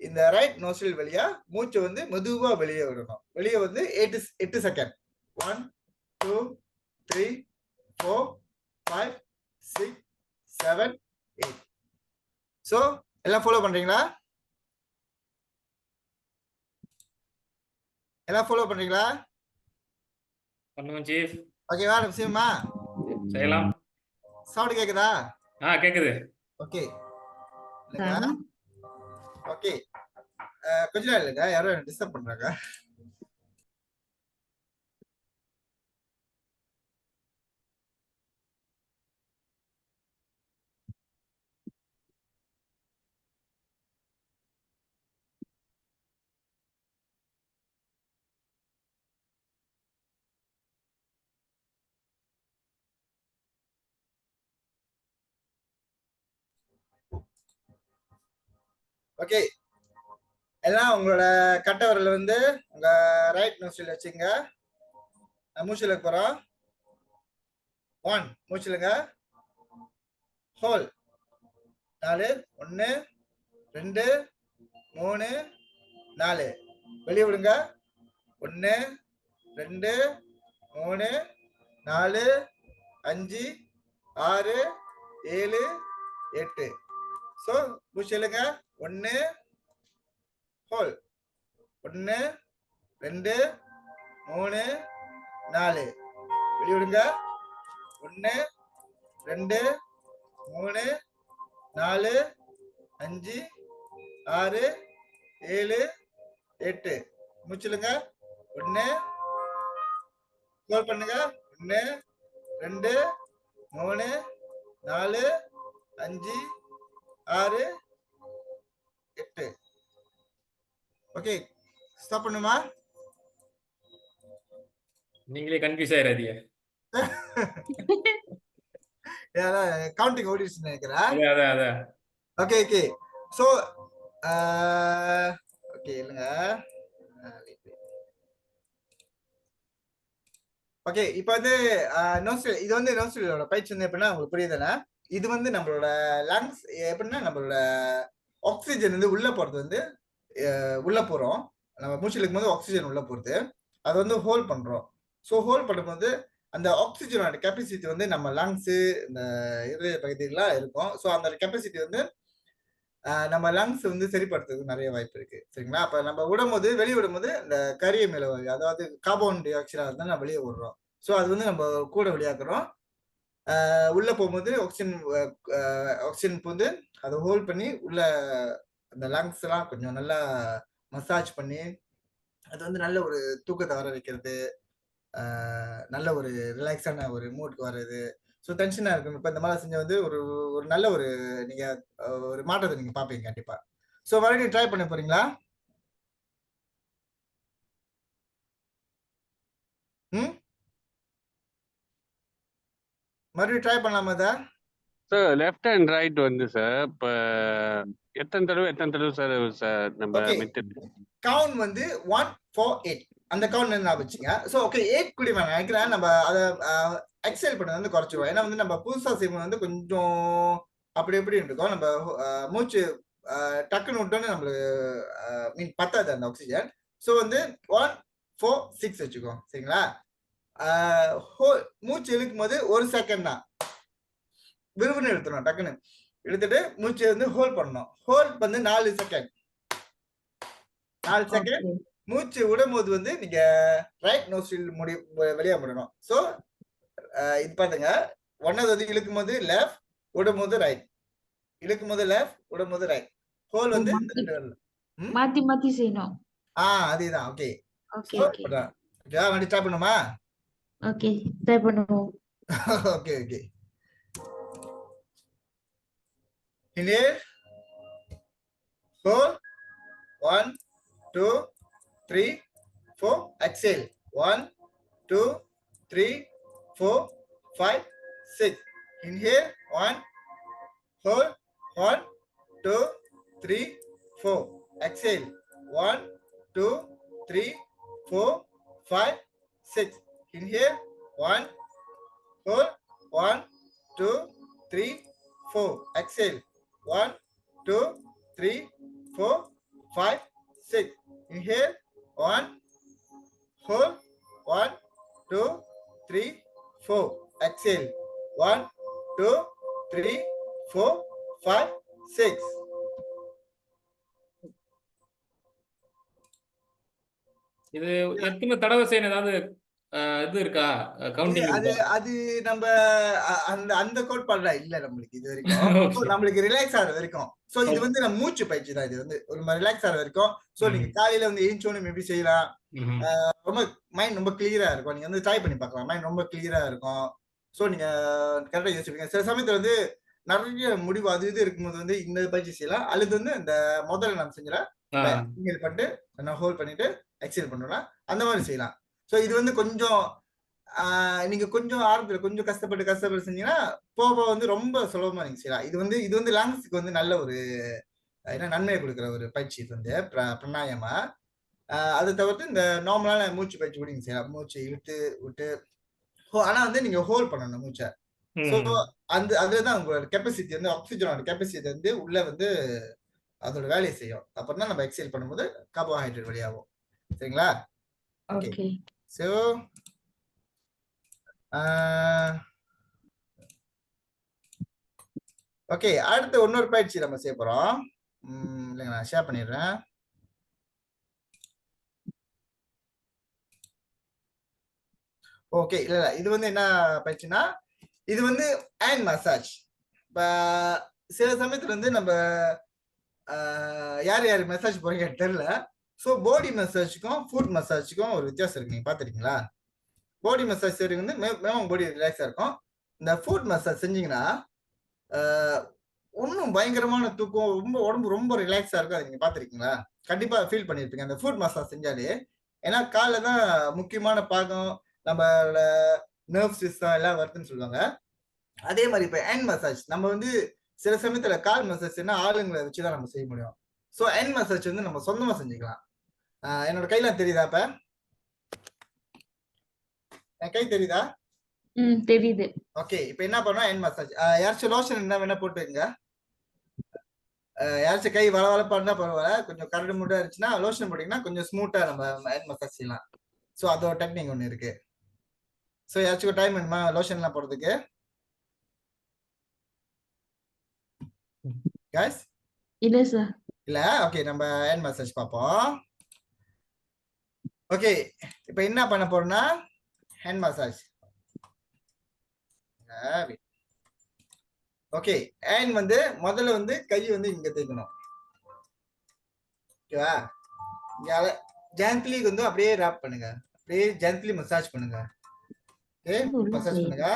இந்த ரைட் நோஸ்ட்ரில் வழியா மூச்சை வந்து மெதுவா வெளியே விடணும். வெளியே வந்து 8 செகண்ட். 1 2 3 4 5 6 7 8. சோ எல்லாம் ஃபாலோ பண்றீங்களா? எல்லாம் ஃபாலோ பண்றீங்களா? பண்ணுவோம் சீஃப். ஓகேவா? நிச்சயமா செய்யலாம். சவுண்ட் கேக்குதா? கேக்குது. ஓகே ஓகே, கொஞ்ச நேரம் இல்லைங்க, யாரோ டிஸ்டர்ப் பண்றாங்க. ஓகே, எல்லாம் உங்களோட கட்டை விரல வந்து உங்க ரைட் நோஸ்ட்ரில் வச்சுங்க. மூச்சுல போறோம். 1 மூச்சுலங்க. ஹோல் 4 1 2 3 4 வெளியே விடுங்க. 1 2 3 4 5 6 7 8. ஸோ மூச்சுலங்க. 1 ஹோல் 1 2 3 4 வெளியே விடுங்க. 1 2 3 4 5 6 7 8 மூச்சுலுங்க. 1 ஹோல் பண்ணுங்க. 1 2 3 4 5 6 8. ஓகே, ஸ்டாப் பண்ணுமா? நீங்களே கன்ஃபியூஸ் ஆயிடாதீங்க. கவுண்டிங் ஓடிடுச்சுன்னு நினைக்கிறேன். அதான் ஓகே ஓகே. ஸோ ஓகே இல்லைங்க. ஓகே, இப்போ வந்து நோஸ்ட்ரல் இது வந்து நோஸ்ட்ரலோட பயிற்சி வந்து எப்படின்னா உங்களுக்கு புரியுதுன்னா, இது வந்து நம்மளோட லங்ஸ் எப்படின்னா நம்மளோட ஆக்சிஜன் வந்து உள்ள போறது வந்து உள்ள போறோம். நம்ம மூச்சு இழுக்கும் போது ஆக்சிஜன் உள்ள போறது, அதை வந்து ஹோல்ட் பண்றோம். ஸோ ஹோல்ட் பண்ணும்போது அந்த ஆக்சிஜனோட கெப்பாசிட்டி வந்து நம்ம லங்ஸு இந்த இருதய பகுதிகளாக இருக்கும். ஸோ அந்த கெப்பாசிட்டி வந்து நம்ம லங்ஸ் வந்து சரிப்படுத்துறதுக்கு நிறைய வாய்ப்பு இருக்கு. சரிங்களா? அப்ப நம்ம விடும்போது வெளியே விடும்போது இந்த கரிய மேல அதாவது கார்பன் டை ஆக்சைடா இருந்தா நம்ம வெளியே விடுறோம். ஸோ அது வந்து நம்ம கூட வெளியாக்குறோம். உள்ள போகும்போது ஆக்சிஜன் வந்து அதை ஹோல்ட் பண்ணி உள்ள அந்த லங்ஸ் எல்லாம் கொஞ்சம் நல்லா மசாஜ் பண்ணி அது வந்து நல்ல ஒரு தூக்கத்தை வர வைக்கிறது, நல்ல ஒரு ரிலாக்ஸான ஒரு மூட்க்கு வர்றது. ஸோ டென்ஷனா இருக்கும். இப்போ இந்த மாதிரி செஞ்ச வந்து ஒரு ஒரு நல்ல ஒரு நீங்க ஒரு மாற்றத்தை நீங்க பார்ப்பீங்க கண்டிப்பா. ஸோ மறுபடியும் ட்ரை பண்ண போறீங்களா? மறுபடியும் ட்ரை பண்ணலாமா sir? Sir left and right வந்து சார் இப்போ எத்தனை தடவை சார் நம்ம மெத்தட் கவுண்ட் வந்து 1 4 8 அந்த கவுண்ட் நான் வச்சுங்க. ஸோ ஓகே 8 குடி நான் நினைக்கிறேன் நம்ம அதை எக்ஸைல் பண்ணது வந்து குறைச்சிடுவோம். ஏன்னா வந்து நம்ம புதுசா செய்யும்போது வந்து கொஞ்சம் அப்படி எப்படி இருக்கும். நம்ம மூச்சு டக்குன்னு விட்டோன்னு நம்மளுக்கு மீன் பத்தாது அந்த ஆக்சிஜன். ஸோ வந்து 1 4 6 வச்சுக்கோ. சரிங்களா? மூச்சு இழுக்கும் போது 1 செகண்ட் தான் விரும்புன்னு இழுத்துணும். டக்குன்னு இழுத்துட்டு மூச்சு வந்து ஹோல்ட் பண்ணணும். ஹோல்ட் வந்து 4 செகண்ட். 4 செகண்ட் மூச்சு விடும்போது வந்து நீங்க ரைட் நோஸ்ட்ரில் வெளியே விடணும். ஸோ இது பாத்துங்க. ஒன்னாவது வந்து இழுக்கும் போது லெஃப்ட், விடும்போது ரைட். இழுக்கும் போது லெஃப்ட், விடும்போது ரைட். ஹோல் வந்து மாத்தி மாத்தி செய்யணும். அதேதான். ஓகே ஓகே ஓகே வண்டி ட்ரை பண்ணுமா? ஓகே ட்ரை பண்ணுவோம். Okay okay. Inhale, hold, 1 2 3 4. Exhale, 1 2 3 4 5 6. Inhale, 1 hold, 1 2 3 4. Exhale, 1 2 3 4 5 6. Inhale, 1 hold, 1 2 3 4. Exhale, 1 2 3 4 5 6. Inhale, 1 hold, 1 2 3 4. Exhale, 1 2 3 4 5 6. இது எத்தனை தடவை செய்யணும்? ஏதாவது இது இருக்கா? கவுண்டிங் அது இருக்கா? அது நம்ம அந்த கோட்பாடுல இல்ல நம்மளுக்கு இது வரைக்கும். நம்மளுக்கு ரிலாக்ஸ் ஆகிற வரைக்கும். சோ இது வந்து நம்ம மூச்சு பயிற்சி தான். இது வந்து ஒரு ரிலாக்ஸ் ஆகிற வரைக்கும். சோ நீங்க காலையில வந்து ஏஞ்சோன்னு மேபி செய்யலாம். ரொம்ப மைண்ட் ரொம்ப கிளியரா இருக்கும். நீங்க வந்து ட்ரை பண்ணி பார்க்கலாம். மைண்ட் ரொம்ப கிளியரா இருக்கும். சோ நீங்க கரெக்டா யோசிப்பீங்க. சில சமயத்துல வந்து நிறைய முடிவு அது இது இருக்கும்போது வந்து இந்த பயிற்சி செய்யலாம். அல்லது வந்து இந்த முதல்ல நம்ம செஞ்சலாம் இன்ஹேல் பண்ணிட்டு நான் ஹோல்ட் பண்ணிட்டு எக்ஸேல் பண்ணலாம். அந்த மாதிரி செய்யலாம். சோ இது வந்து கொஞ்சம் நீங்க கொஞ்சம் ஆரம்பத்துல கொஞ்சம் கஷ்டப்பட்டு செஞ்சீங்கன்னா போக வந்து ரொம்ப சுலபமா நீங்க செய்யலாம். இது வந்து லங்ஸ்க்கு வந்து நல்ல ஒரு ஏன்னா நன்மையை கொடுக்குற ஒரு பயிற்சி இது வந்து பிராணாயாமா. அதை தவிர்த்து இந்த நார்மலான மூச்சு பயிற்சி கூட நீங்க செய்யலாம். மூச்சு இழுத்து விட்டு ஆனா வந்து நீங்க ஹோல்ட் பண்ணணும் மூச்சை. ஸோ அந்த அதுலதான் உங்களோட கெப்பாசிட்டி வந்து ஆக்சிஜனோட கெப்பாசிட்டி வந்து உள்ள வந்து அதோட வேலையை செய்யும். அப்புறம் தான் நம்ம எக்ஸைல் பண்ணும்போது கார்போஹைட்ரேட் வெளியாகும். சரிங்களா? ஓகே. Okay. ஸோ ஓகே, அடுத்து இன்னொரு பயிற்சி நம்ம செய்ய போறோம். இல்லைங்க, நான் ஷேர் பண்ணிடுறேன். ஓகே, இல்ல இது வந்து என்ன பயிற்சினா, இது வந்து ஹேண்ட் மசாஜ். இப்போ சில சமயத்துல வந்து நம்ம யார் யார் மசாஜ் போறீங்க தெரியல. ஸோ பாடி மசாஜுக்கும் ஃபுட் மசாஜுக்கும் ஒரு வித்தியாசம் இருக்கு. நீங்க பாத்துருக்கீங்களா? பாடி மசாஜ் செய்யறது வந்து மேலும் பாடி ரிலாக்ஸா இருக்கும். இந்த ஃபுட் மசாஜ் செஞ்சீங்கன்னா இன்னும் பயங்கரமான தூக்கம், ரொம்ப உடம்பு ரொம்ப ரிலாக்ஸா இருக்கும். அதை நீங்க பாத்துருக்கீங்களா? கண்டிப்பா ஃபீல் பண்ணிருப்பீங்க அந்த ஃபுட் மசாஜ் செஞ்சாலே. ஏன்னா காலைல தான் முக்கியமான பாகம், நம்மளோட நர்வ் சிஸ்டம் எல்லாம் வருதுன்னு சொல்லுவாங்க. அதே மாதிரி இப்ப ஹேண்ட் மசாஜ் நம்ம வந்து சில சமயத்துல கால் மசாஜ் ஆளுங்களை வச்சுதான் நம்ம செய்ய முடியும். ஸோ ஹேண்ட் மசாஜ் வந்து நம்ம சொந்தமா செஞ்சுக்கலாம். என்னோட கையெல்லாம் தெரியுதா? இப்ப என் கை தெரியுதா? தெரியுது. ஓகே, இப்ப என்ன பண்ணோம்? Hand massage. யாராச்சும் லோஷன் என்ன வேணா போட்டுங்க. யாராச்சும் கை வளவளப்பா இருந்தா பரவாயில்ல, கொஞ்சம் கரடு முட்டா இருந்துச்சுன்னா லோஷன் போட்டீங்கன்னா கொஞ்சம் ஸ்மூத்தா நம்ம ஹேண்ட் மசாஜ் செய்யலாம். ஸோ அதோட டெக்னிக் ஒன்று இருக்கு. ஸோ யாராச்சும் டைம் வேணுமா லோஷன் எல்லாம் போடுறதுக்கு? guys இல்ல சார். இல்ல. ஓகே, நம்ம ஹேண்ட் மசாஜ் பார்ப்போம். ஓகே, இப்போ என்ன பண்ண போறோம்னா ஹேண்ட் மசாஜ். ஓகே, ஹேண்ட் வந்து முதல்ல வந்து கை வந்து இங்க தேய்க்கணும். ஓகேவா? இங்க ஜென்ட்லி வந்து அப்படியே ராப் பண்ணுங்க. அப்படியே ஜென்ட்லி மசாஜ் பண்ணுங்க. ஓகே, மசாஜ் பண்ணுங்க.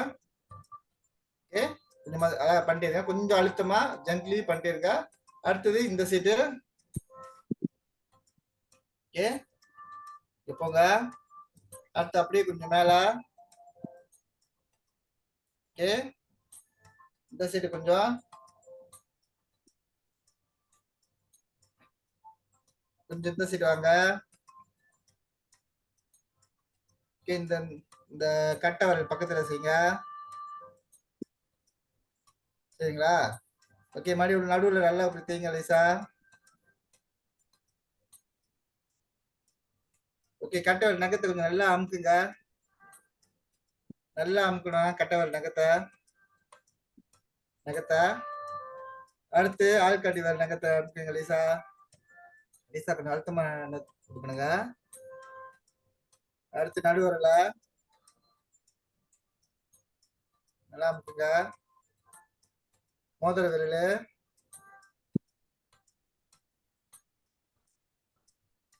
ஓகே, கொஞ்சம் அழகா பண்ணிட்டே இருங்க. கொஞ்சம் அழுத்தமா ஜென்ட்லி பண்ணிட்டே இருங்க. அடுத்தது இந்த சைடு. ஓகே, போங்க. அடுத்து அப்படியே கொஞ்சம் மேல. ஓகே, இந்த சைடு கொஞ்சம் கொஞ்சம் இந்த சைடு வாங்க. ஓகே, இந்த கட்டை வரல் பக்கத்துல செய்யுங்க. சரிங்களா? ஓகே, மறுபடியும் நடுவில் நல்லா அப்படி தேய்ங்க லேசா. ஓகே, கட்டவல் நகத்தை கொஞ்சம் நல்லா அமுக்குங்க. நல்லா அமுக்கணும் கட்டவல் நகத்தை. அடுத்து ஆள்காட்டி வர நகத்தை அமுக்குங்க லேசா. லேசா கொஞ்சம் அழுத்தமா இது பண்ணுங்க. அடுத்து நடுவரல நல்லா அமுக்குங்க. மோதிர விரல்.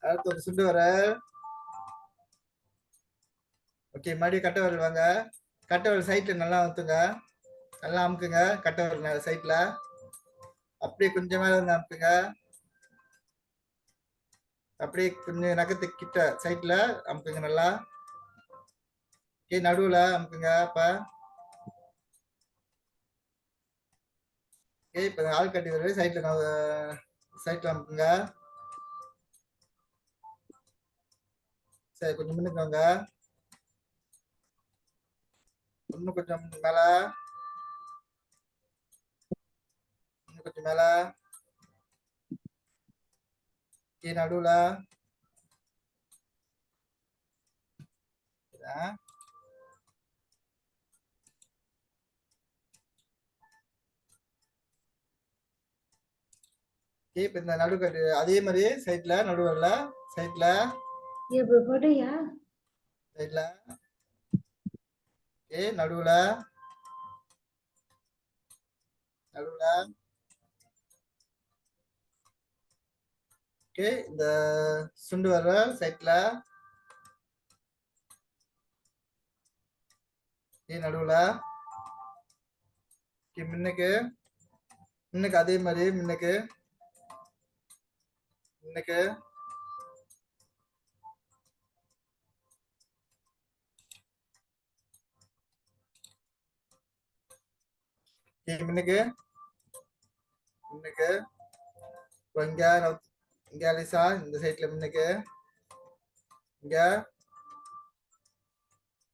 அடுத்து ஒரு சுண்டு வரல். ஓகே, மறுபடியும் கட்டை வரல் வாங்க. கட்டை வரல் சைட்ல நல்லா அமுத்துங்க. நல்லா அமுக்குங்க கட்டை வரல் சைட்ல. அப்படியே கொஞ்சம் மேல வந்து அமுக்குங்க. அப்படியே கொஞ்சம் நகத்து கிட்ட சைட்ல அமுக்குங்க நல்லா. ஓகே, நடுவுல அமுக்குங்க. அப்ப ஓகே, இப்ப ஆள் கட்டி வரல் சைட்ல அமுக்குங்க. சரி, கொஞ்சம் முன்னுக்கு வாங்க. இன்னும் கொஞ்சம் மேல. இன்னும் கொஞ்சம் மேல. நடுவுல. இப்ப இந்த நடுக்கட்டு அதே மாதிரி சைட்ல நடுவுல சைட்ல சைட்ல. ஓகே, நடுவுல நடுவுல. ஓகே, இந்த சுண்டு வர சைட்ல. நடுவுல. முன்னுக்கு அதே மாதிரி முன்னுக்கு. முன்னுக்கு இப்போ இங்க அலிசா இந்த சைட்ல முன்னுக்கு இங்க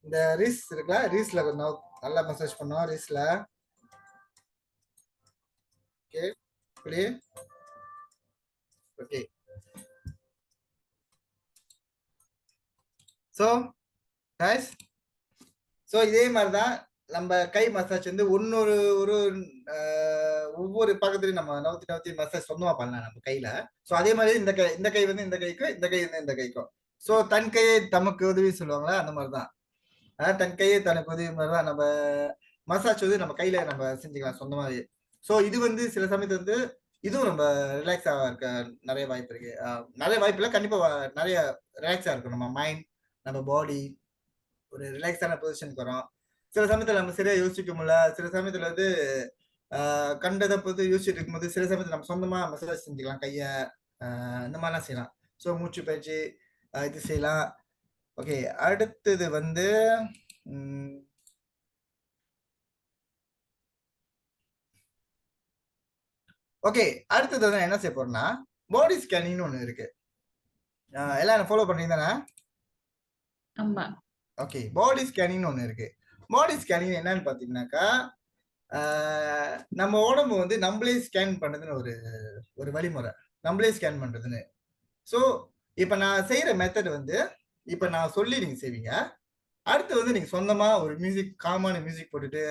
இந்த ரீஸ் இருக்குல்ல, ரீஸ்ல கொஞ்சம் நல்லா மசாஜ் பண்ணுவோம் ரீஸ்ல. ஓகே இப்படி ஓகே. ஸோ கைஸ், ஸோ இதே மாதிரி தான் நம்ம கை மசாஜ் வந்து ஒவ்வொரு பக்கத்துலையும் நம்ம நவுத்தி மசாஜ் சொந்தமா பண்ணலாம் நம்ம கையில. ஸோ அதே மாதிரி இந்த கை வந்து இந்த கைக்கும், இந்த கை வந்து இந்த கைக்கும். ஸோ தன் கையை தமக்கு உதவி சொல்லுவாங்களா, அந்த மாதிரி தான். தன் கையை தனக்கு உதவி மாதிரி தான் நம்ம மசாஜ் வந்து நம்ம கையில நம்ம செஞ்சுக்கலாம் சொந்தமாவே. ஸோ இது வந்து சில சமயத்துல வந்து இதுவும் நம்ம ரிலாக்ஸா இருக்க நிறைய வாய்ப்பு இருக்கு. நிறைய வாய்ப்பு இல்லை, கண்டிப்பா நிறைய ரிலாக்ஸா இருக்கும் நம்ம மைண்ட், நம்ம பாடி ஒரு ரிலாக்ஸான பொசிஷனுக்கு வரும். சில சமயத்துல நம்ம சரியா யோசிக்க முடியல, சில சமயத்துல வந்து கண்டதை பொறுத்து யோசிச்சுட்டு இருக்கும்போது சில சமயத்துல நம்ம சொந்தமா மசாஜ் செஞ்சுக்கலாம் கைய, இந்த மாதிரிலாம் செய்யலாம். ஸோ மூச்சு பயிற்சி இது செய்யலாம். ஓகே, அடுத்தது வந்து ஓகே, அடுத்தது வந்து என்ன செய்ய போறோம்னா பாடி ஸ்கேனிங்னு ஒண்ணு இருக்கு. எல்லாம் ஃபாலோ பண்றீங்க தானே? ஆமா. ஓகே, பாடி ஸ்கேனிங்னு ஒண்ணு இருக்கு. பாடி ஸ்கேனிங் என்னன்னு பாத்தீங்கன்னாக்கா, நம்ம உடம்பு வந்து நம்மளே ஸ்கேன் பண்றதுன்னு ஒரு வழிமுறை, நம்மளே ஸ்கேன் பண்றதுன்னு. ஸோ இப்ப நான் செய்யற மெத்தட் வந்து இப்ப நான் சொல்லி நீங்க செய்வீங்க. அடுத்து வந்து நீங்க சொந்தமா ஒரு மியூசிக், காமான மியூசிக் போட்டுட்டு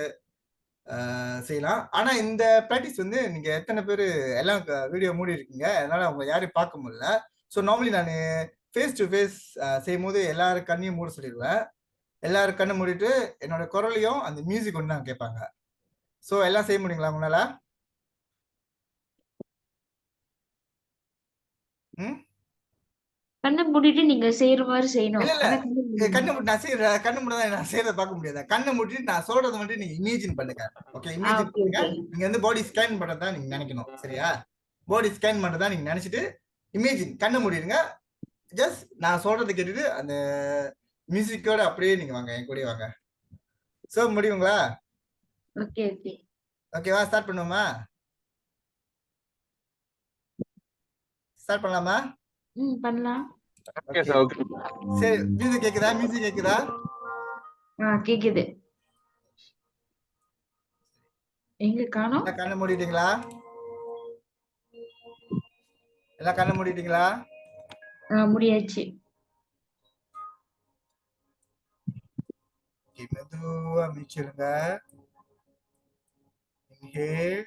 செய்யலாம். ஆனா இந்த ப்ராக்டிஸ் வந்து நீங்க எத்தனை பேர் எல்லாம் வீடியோ மூடி இருக்கீங்க, அதனால அவங்க யாரையும் பார்க்க முடியல. ஸோ நார்மலி நான் ஃபேஸ் டு ஃபேஸ் செய்யும் போது எல்லாரும் கண்ணையும் மூட சொல்லிடுவேன். எல்லாரும் கண்ணை மூடிட்டு என்னோட குரலையும் அந்த மியூசிக் ஒன்று தான் கேட்பாங்க. ஸோ எல்லாம் செய்ய முடியுங்களா உங்களால? கண்ணை மூடிட்டு நீங்க செய்யற மாதிரி செய்யணும். இல்ல இல்ல, ஆனா கண்ணை மூடணும். கண்ணை மூடி நான் செய்யறேன், கண்ணை மூட தான் நான் செய்யறத பார்க்க முடியாது. கண்ணை மூடிட்டு நான் சொல்றதை மட்டும் நீங்க இமேஜின் பண்ணுங்க. ஓகே, இமேஜின் ஓகே பண்ணுங்க. ஓகே. நீங்க வந்து பாடி ஸ்கேன் பண்றதா நீங்க நினைக்கணும், சரியா? பாடி ஸ்கேன் பண்றதா நீங்க நினைச்சிட்டு இமேஜின் கண்ணை மூடிடுங்க. ஜஸ்ட் நான் சொல்றதை கேட்டுட்டு அந்த மியூசிக்கோட அப்படியே நீங்க வாங்க, என் கூட வாங்க. ஸோ முடியுங்களா? Okay okay. ஓகேவா, ஸ்டார்ட் பண்ணுவோமா? ஸ்டார்ட் பண்ணலாமா? பண்ணலாம். Okay sir, okay. சரி, மியூசிக் கேக்குதா? மியூசிக் கேக்குதா? கேக்குது. எங்க காணோம்? எல்லாம் கண்ணை மூடிட்டீங்களா? எல்லாம் கண்ணை மூடிட்டீங்களா? முடியாச்சு. மெதுவா மிச்சிருங்க. Inhale,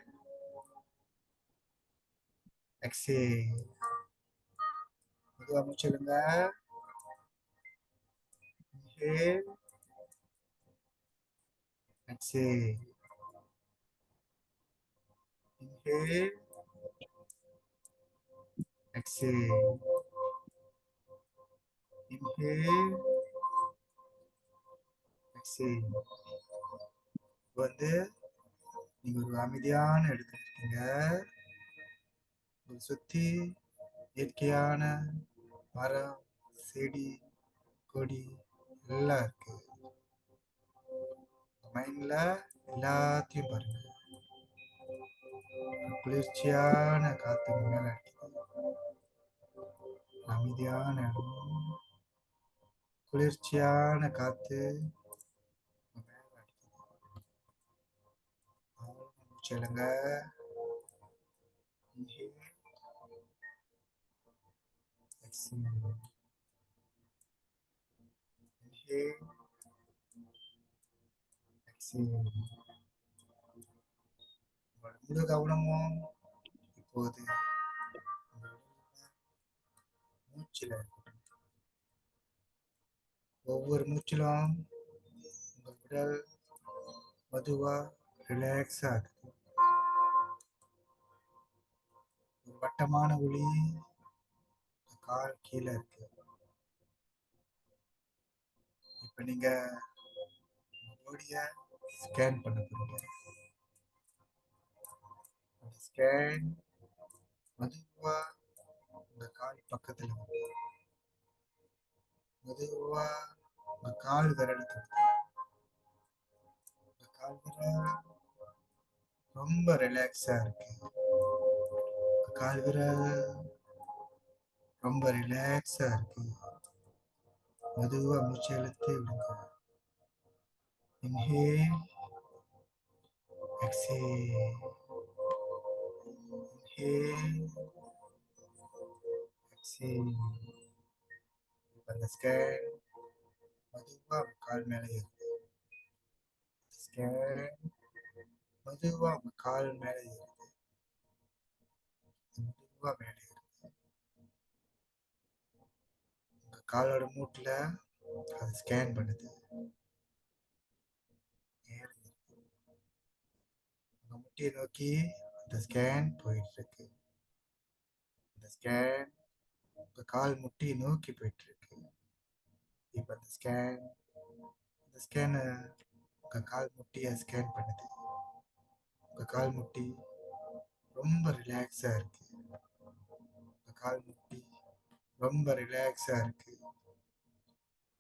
exhale. மெதுவா மிச்சிருங்க. Inhale, exhale. Inhale, exhale. Inhale, exhale. வந்து நீங்க ஒரு அமைதியான இடத்துல இருக்கீங்க. சுத்தி இயற்கையான மரம், செடி, கொடி எல்லாம் இருக்கு. மைண்ட்ல எல்லாத்தையும் பாருங்க. குளிர்ச்சியான காத்து மேல அடிக்குது. அமைதியான இடம், குளிர்ச்சியான காத்து மேல அடிக்குது. சொல்லுங்க. முழு கவனமும் இப்போது மூச்சில் இருக்கட்டும். ஒவ்வொரு மூச்சிலும் உங்க உடல் மெதுவா ரிலாக்ஸ் ஆகுது. ஒரு வட்டமான ஒளி கால் கீழே இருக்கு. இப்ப நீங்க பாடிய ஸ்கேன் பண்ண போறீங்க. ஸ்கேன் மெதுவா உங்க கால் பக்கத்துல வந்து மெதுவா உங்க கால் விரல் கால் விரல் ரொம்ப ரிலாக்ஸா இருக்கு. கால் விரல் ரொம்ப ரிலாக்ஸா இருக்கு. மெதுவா மூச்சு இழுத்து விடுங்க. Inhale, exhale, inhale, exhale. அந்த ஸ்கேன் மெதுவா உங்க கால் மேல ஏறுது. ஸ்கேன் மெதுவா உங்க கால் மேல ஏறுது. மெதுவா மேல ஏறுது. உங்க காலோட மூட்டுல அது ஸ்கேன் பண்ணுது. மேல ஏறுது. உங்க முட்டியை நோக்கி அந்த ஸ்கேன் போயிட்டு இருக்கு. அந்த ஸ்கேன் உங்க கால் முட்டியை நோக்கி போயிட்டு இருக்கு. இப்ப அந்த ஸ்கேனை உங்க கால் முட்டியை ஸ்கேன் பண்ணுது. உங்க கால் முட்டி ரொம்ப ரிலாக்ஸா இருக்கு. உங்க கால் முட்டி ரொம்ப ரிலாக்ஸா இருக்கு.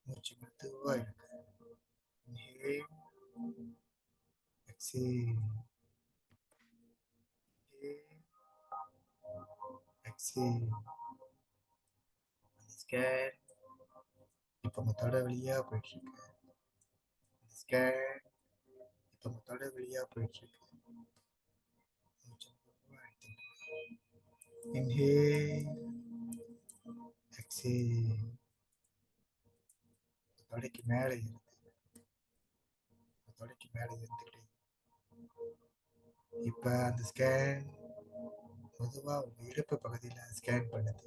மூச்சு மெதுவா இருக்கு. Inhale, exhale, inhale, exhale. அந்த ஸ்கேன் இப்ப உங்க தொட வழியா போயிட்டு இருக்கு. அந்த ஸ்கேன் இப்ப உங்க தொட வழியா போயிட்டு இருக்கு. மூச்சு மெதுவா எடுத்துக்கோங்க. Inhale, exhale. தொடைக்கு மேலே ஏறுது. தொடைக்கு மேலே இருந்துட்டு இப்ப அந்த ஸ்கேன் பொதுவா உங்க இடுப்பு பகுதியில ஸ்கேன் பண்ணுது.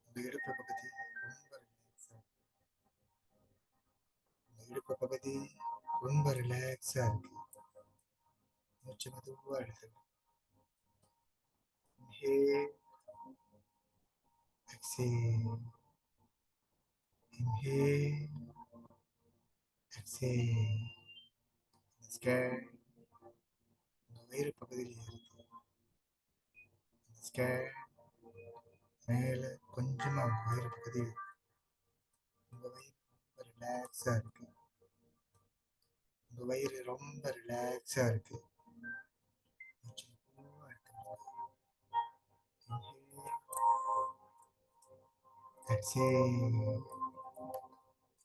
உங்க இடுப்பு பகுதி ரொம்ப ரிலாக்ஸா உங்க இடுப்பு பகுதி ரொம்ப ரிலாக்ஸா இருக்கு. மூச்சு மெதுவா எடுத்துக்கணும். Inhale, exhale, inhale, exhale. அந்த ஸ்கேன் உங்க வயிறு பகுதியில் ஏறுது. அந்த ஸ்கேன் மேல கொஞ்சமா உங்க வயிறு பகுதி உங்க வயிறு ரொம்ப ரிலாக்ஸா இருக்கு. உங்க வயிறு ரொம்ப ரிலாக்ஸா இருக்கு. மூச்சு மெதுவா எடுத்துக்கணும். Inhale, exhale,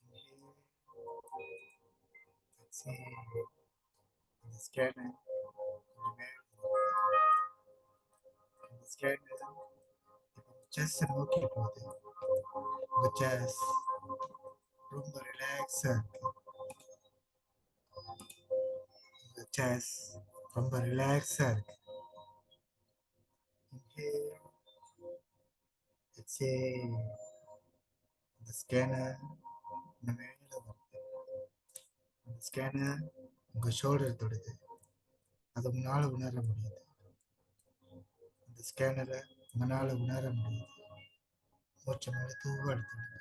inhale, exhale. அந்த ஸ்கேனை கொஞ்சம் மேல அந்த ஸ்கேன் செஸ்ஸை நோக்கி போகுது. உங்க செஸ் ரொம்ப ரிலாக்ஸா இருக்கு. உங்க செஸ் ரொம்ப ரிலாக்ஸா இருக்கு. Inhale, exhale. அந்த ஸ்கேனர் இந்த மேல வருது. அந்த ஸ்கேனர் உங்க ஷோல்டர் தொடுது. அதை உங்களால உணர முடியுது. அந்த ஸ்கேனரை உங்களால உணர முடியுது. மூச்சு மெதுவா எடுத்துடுங்க.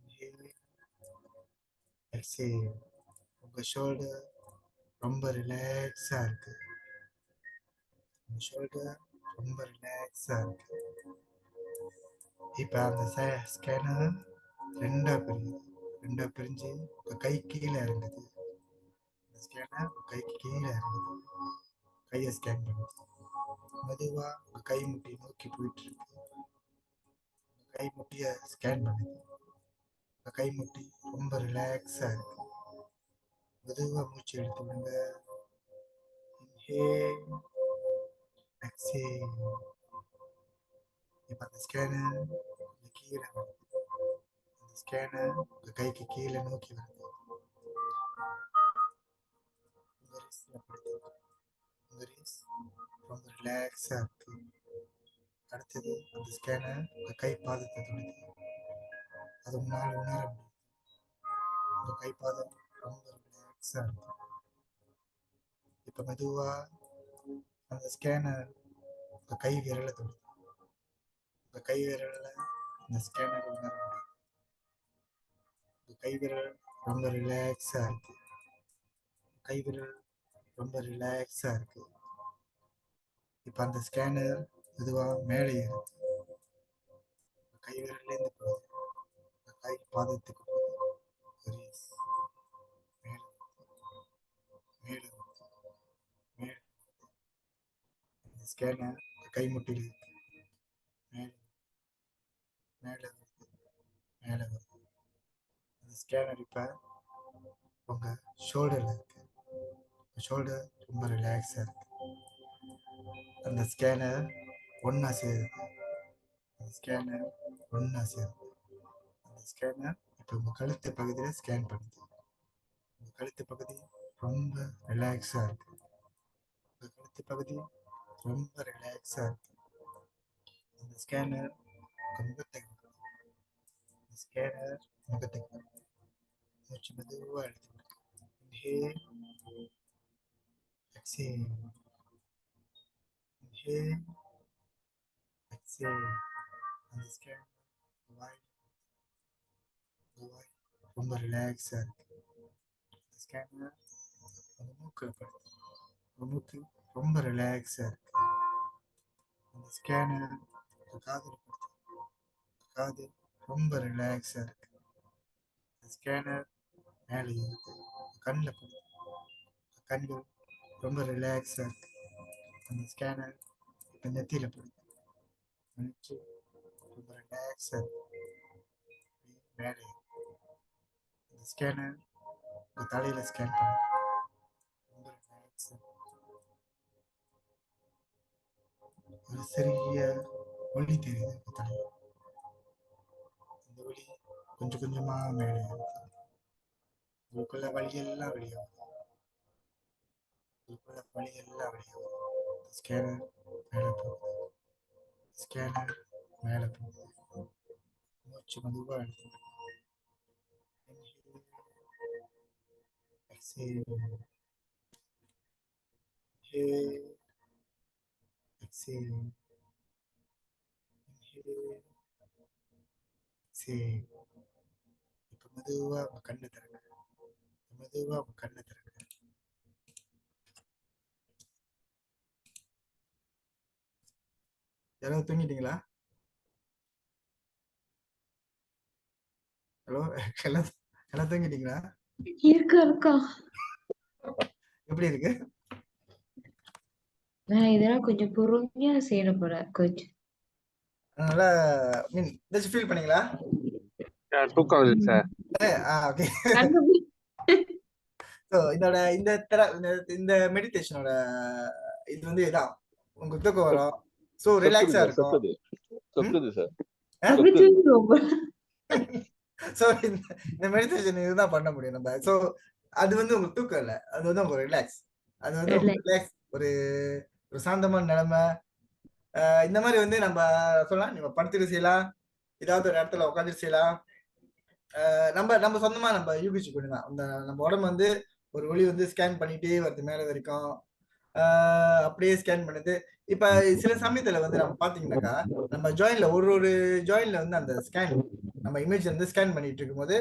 Inhale, exhale. உங்க ஷோல்டர் ரொம்ப ரிலாக்ஸா இருக்கு. உங்க ஷோல்டர் ரொம்ப ரிலாக்ஸா இருக்கு. இப்ப அந்த ஸ்கேனர் ரெண்டா பிரியுது. ரெண்டா பிரிஞ்சு உங்க கை கீழே இறங்குது. இந்த ஸ்கேனர் உங்க கைக்கு கீழே இறங்குது. கையை ஸ்கேன் பண்ணுது. மெதுவா உங்க கை முட்டி நோக்கி போயிட்டு இருக்கு. உங்க கை முட்டிய ஸ்கேன் பண்ணுது. உங்க கை முட்டி ரொம்ப ரிலாக்ஸா இருக்கு. மெதுவா மூச்சு எடுத்து விடுங்க. Inhale, exhale. இப்ப அந்த ஸ்கேனர் கொஞ்சம் கீழே வருது. அந்த ஸ்கேனர் உங்க கைக்கு கீழே நோக்கி வருது. உங்க ரிஸ்ட்ல படுத்து. உங்க ரிஸ்ட் ரொம்ப ரிலாக்ஸா இருக்கு. அடுத்தது அந்த ஸ்கேனர் உங்க கை பாதத்தை தொடுது. அது உங்களால உணர முடியும். உங்க கை பாதம் ரொம்ப ரிலாக்ஸா இருக்கு. இப்ப மெதுவா அந்த ஸ்கேனர் உங்க கை விரலை தொடுது. உங்க கை விரல்ல இந்த ஸ்கேனர் உணர முடியும். உங்க கை விரல் ரொம்ப ரிலாக்ஸா இருக்கு. கை விரல் ரொம்ப ரிலாக்ஸா இருக்கு. இப்ப அந்த ஸ்கேனர் மெதுவா மேலே ஏறுது. கை விரல்ல இருந்து போகுது. கை பாதத்துக்கு போகுது. ரிலீஸ். மேலே மேலே மேலே ஸ்கேனர் கைமுட்டியில் இருக்கு, மேலே மேலே வருது, மேலே வருது. அந்த ஸ்கேனர் இப்போ உங்கள் ஷோல்டரில் இருக்கு, ஷோல்டர் ரொம்ப ரிலாக்ஸாக இருக்கு. அந்த ஸ்கேனர் ஒன்றா சேருது, அந்த ஸ்கேனர் ஒன்றா சேருது. அந்த ஸ்கேனர் இப்போ உங்கள் கழுத்து பகுதியில் ஸ்கேன் பண்ணுது. உங்கள் கழுத்து பகுதி ரொம்ப ரிலாக்ஸாக இருக்கு, உங்கள் கழுத்து பகுதி ரொம்ப ரிலாக்ஸாக இருக்கு. அந்த ஸ்கேனர் உங்கள் முகத்தை காட்டுது. அந்த ஸ்கேனர் முகத்தை காட்டுது. மூச்சு மெதுவாக எடுத்துக்கிட்டு இன்ஹேல் எக்ஸேல், இன்ஹேல் எக்ஸேல். அந்த ஸ்கேனர் வாய் ரொம்ப ரிலாக்ஸாக இருக்கு. அந்த ஸ்கேனர் அந்த மூக்கில் படுது, அந்த மூக்கு ரொம்ப ரிலாக்ஸாக இருக்கு. அந்த ஸ்கேனர் காதில் படுது, காது ரொம்ப ரிலாக்ஸாக இருக்கு. அந்த ஸ்கேனர் மேலே இருக்கு, கண்ணில் படுது, கண்கள் ரொம்ப ரிலாக்ஸாக இருக்கு. அந்த ஸ்கேனர் இப்போ நெத்தியில் படுது, நெற்றி ரொம்ப ரிலாக்ஸாக இருக்கு, மேலே இருக்கு. அந்த ஸ்கேனர் உங்கள் தலையில் ஸ்கேன் பண்ணுது, ரொம்ப ரிலாக்ஸாக ஒரு சிறிய ஒளி தெரியுது உங்கள் தலையில். அந்த ஒளி கொஞ்சம் கொஞ்சமாக மேலே இருக்கு. உங்களுக்குள்ள வழியெல்லாம் வெளியாகுது, உங்களுக்குள்ள வழியெல்லாம் வெளியாகுது. ஸ்கேனர் மேலே போகுது, ஸ்கேனர் மேலே போகுது. மூச்சு மெதுவாக எடுத்து exhale, inhale, exhale, inhale, exhale. இப்போ மெதுவாக உங்கள் கண்ணை திறங்க, மெதுவாக உங்கள் கண்ணை திறங்க. யாராவது தூங்கிட்டீங்களா? ஹலோ, எல்லாம் எல்லாம் தூங்கிட்டீங்களா? இருக்கா எப்படி இருக்கு? நான் இதெல்லாம் கொஞ்சம் பொறுமையா செய்யணும் போல கொஞ்சம். நல்லா மீன் ஏதாச்சும் ஃபீல் பண்ணீங்களா? தூக்கம் வருது சார். ஓகே. கண்ணு மூடி. ஸோ இதோட இந்த மெடிடேஷனோட இது வந்து இதான், உங்களுக்கு தூக்கம் வரும், ஸோ ரிலாக்ஸா இருக்கும். சொக்குது சார். அப்படி தூங்கிடுவோம் போல. ஸோ இந்த மெடிடேஷன் இதுதான் பண்ண முடியும் நம்ம. ஸோ அது வந்து உங்களுக்கு தூக்கம் இல்லை, அது வந்து உங்களுக்கு ரிலாக்ஸ், அது வந்து ரிலாக்ஸ், ஒரு ஒரு சாந்தமான நிலைமை. இந்த மாதிரி வந்து நம்ம சொல்லலாம், நம்ம படுத்துட்டு செய்யலாம், ஏதாவது ஒரு இடத்துல உட்காந்துட்டு செய்யலாம். நம்ம சொந்தமா நம்ம யூகிச்சு கொடுக்கலாம். அந்த நம்ம உடம்பு வந்து ஒரு ஒளி வந்து ஸ்கேன் பண்ணிட்டே வருது மேலே வரைக்கும், அப்படியே ஸ்கேன் பண்ணுது. இப்ப சில சமயத்துல வந்து நம்ம பாத்தீங்கன்னாக்கா நம்ம ஜாயின்ல ஒரு ஜாயின்ல வந்து அந்த ஸ்கேன் நம்ம இமேஜ் வந்து ஸ்கேன் பண்ணிட்டு இருக்கும்போது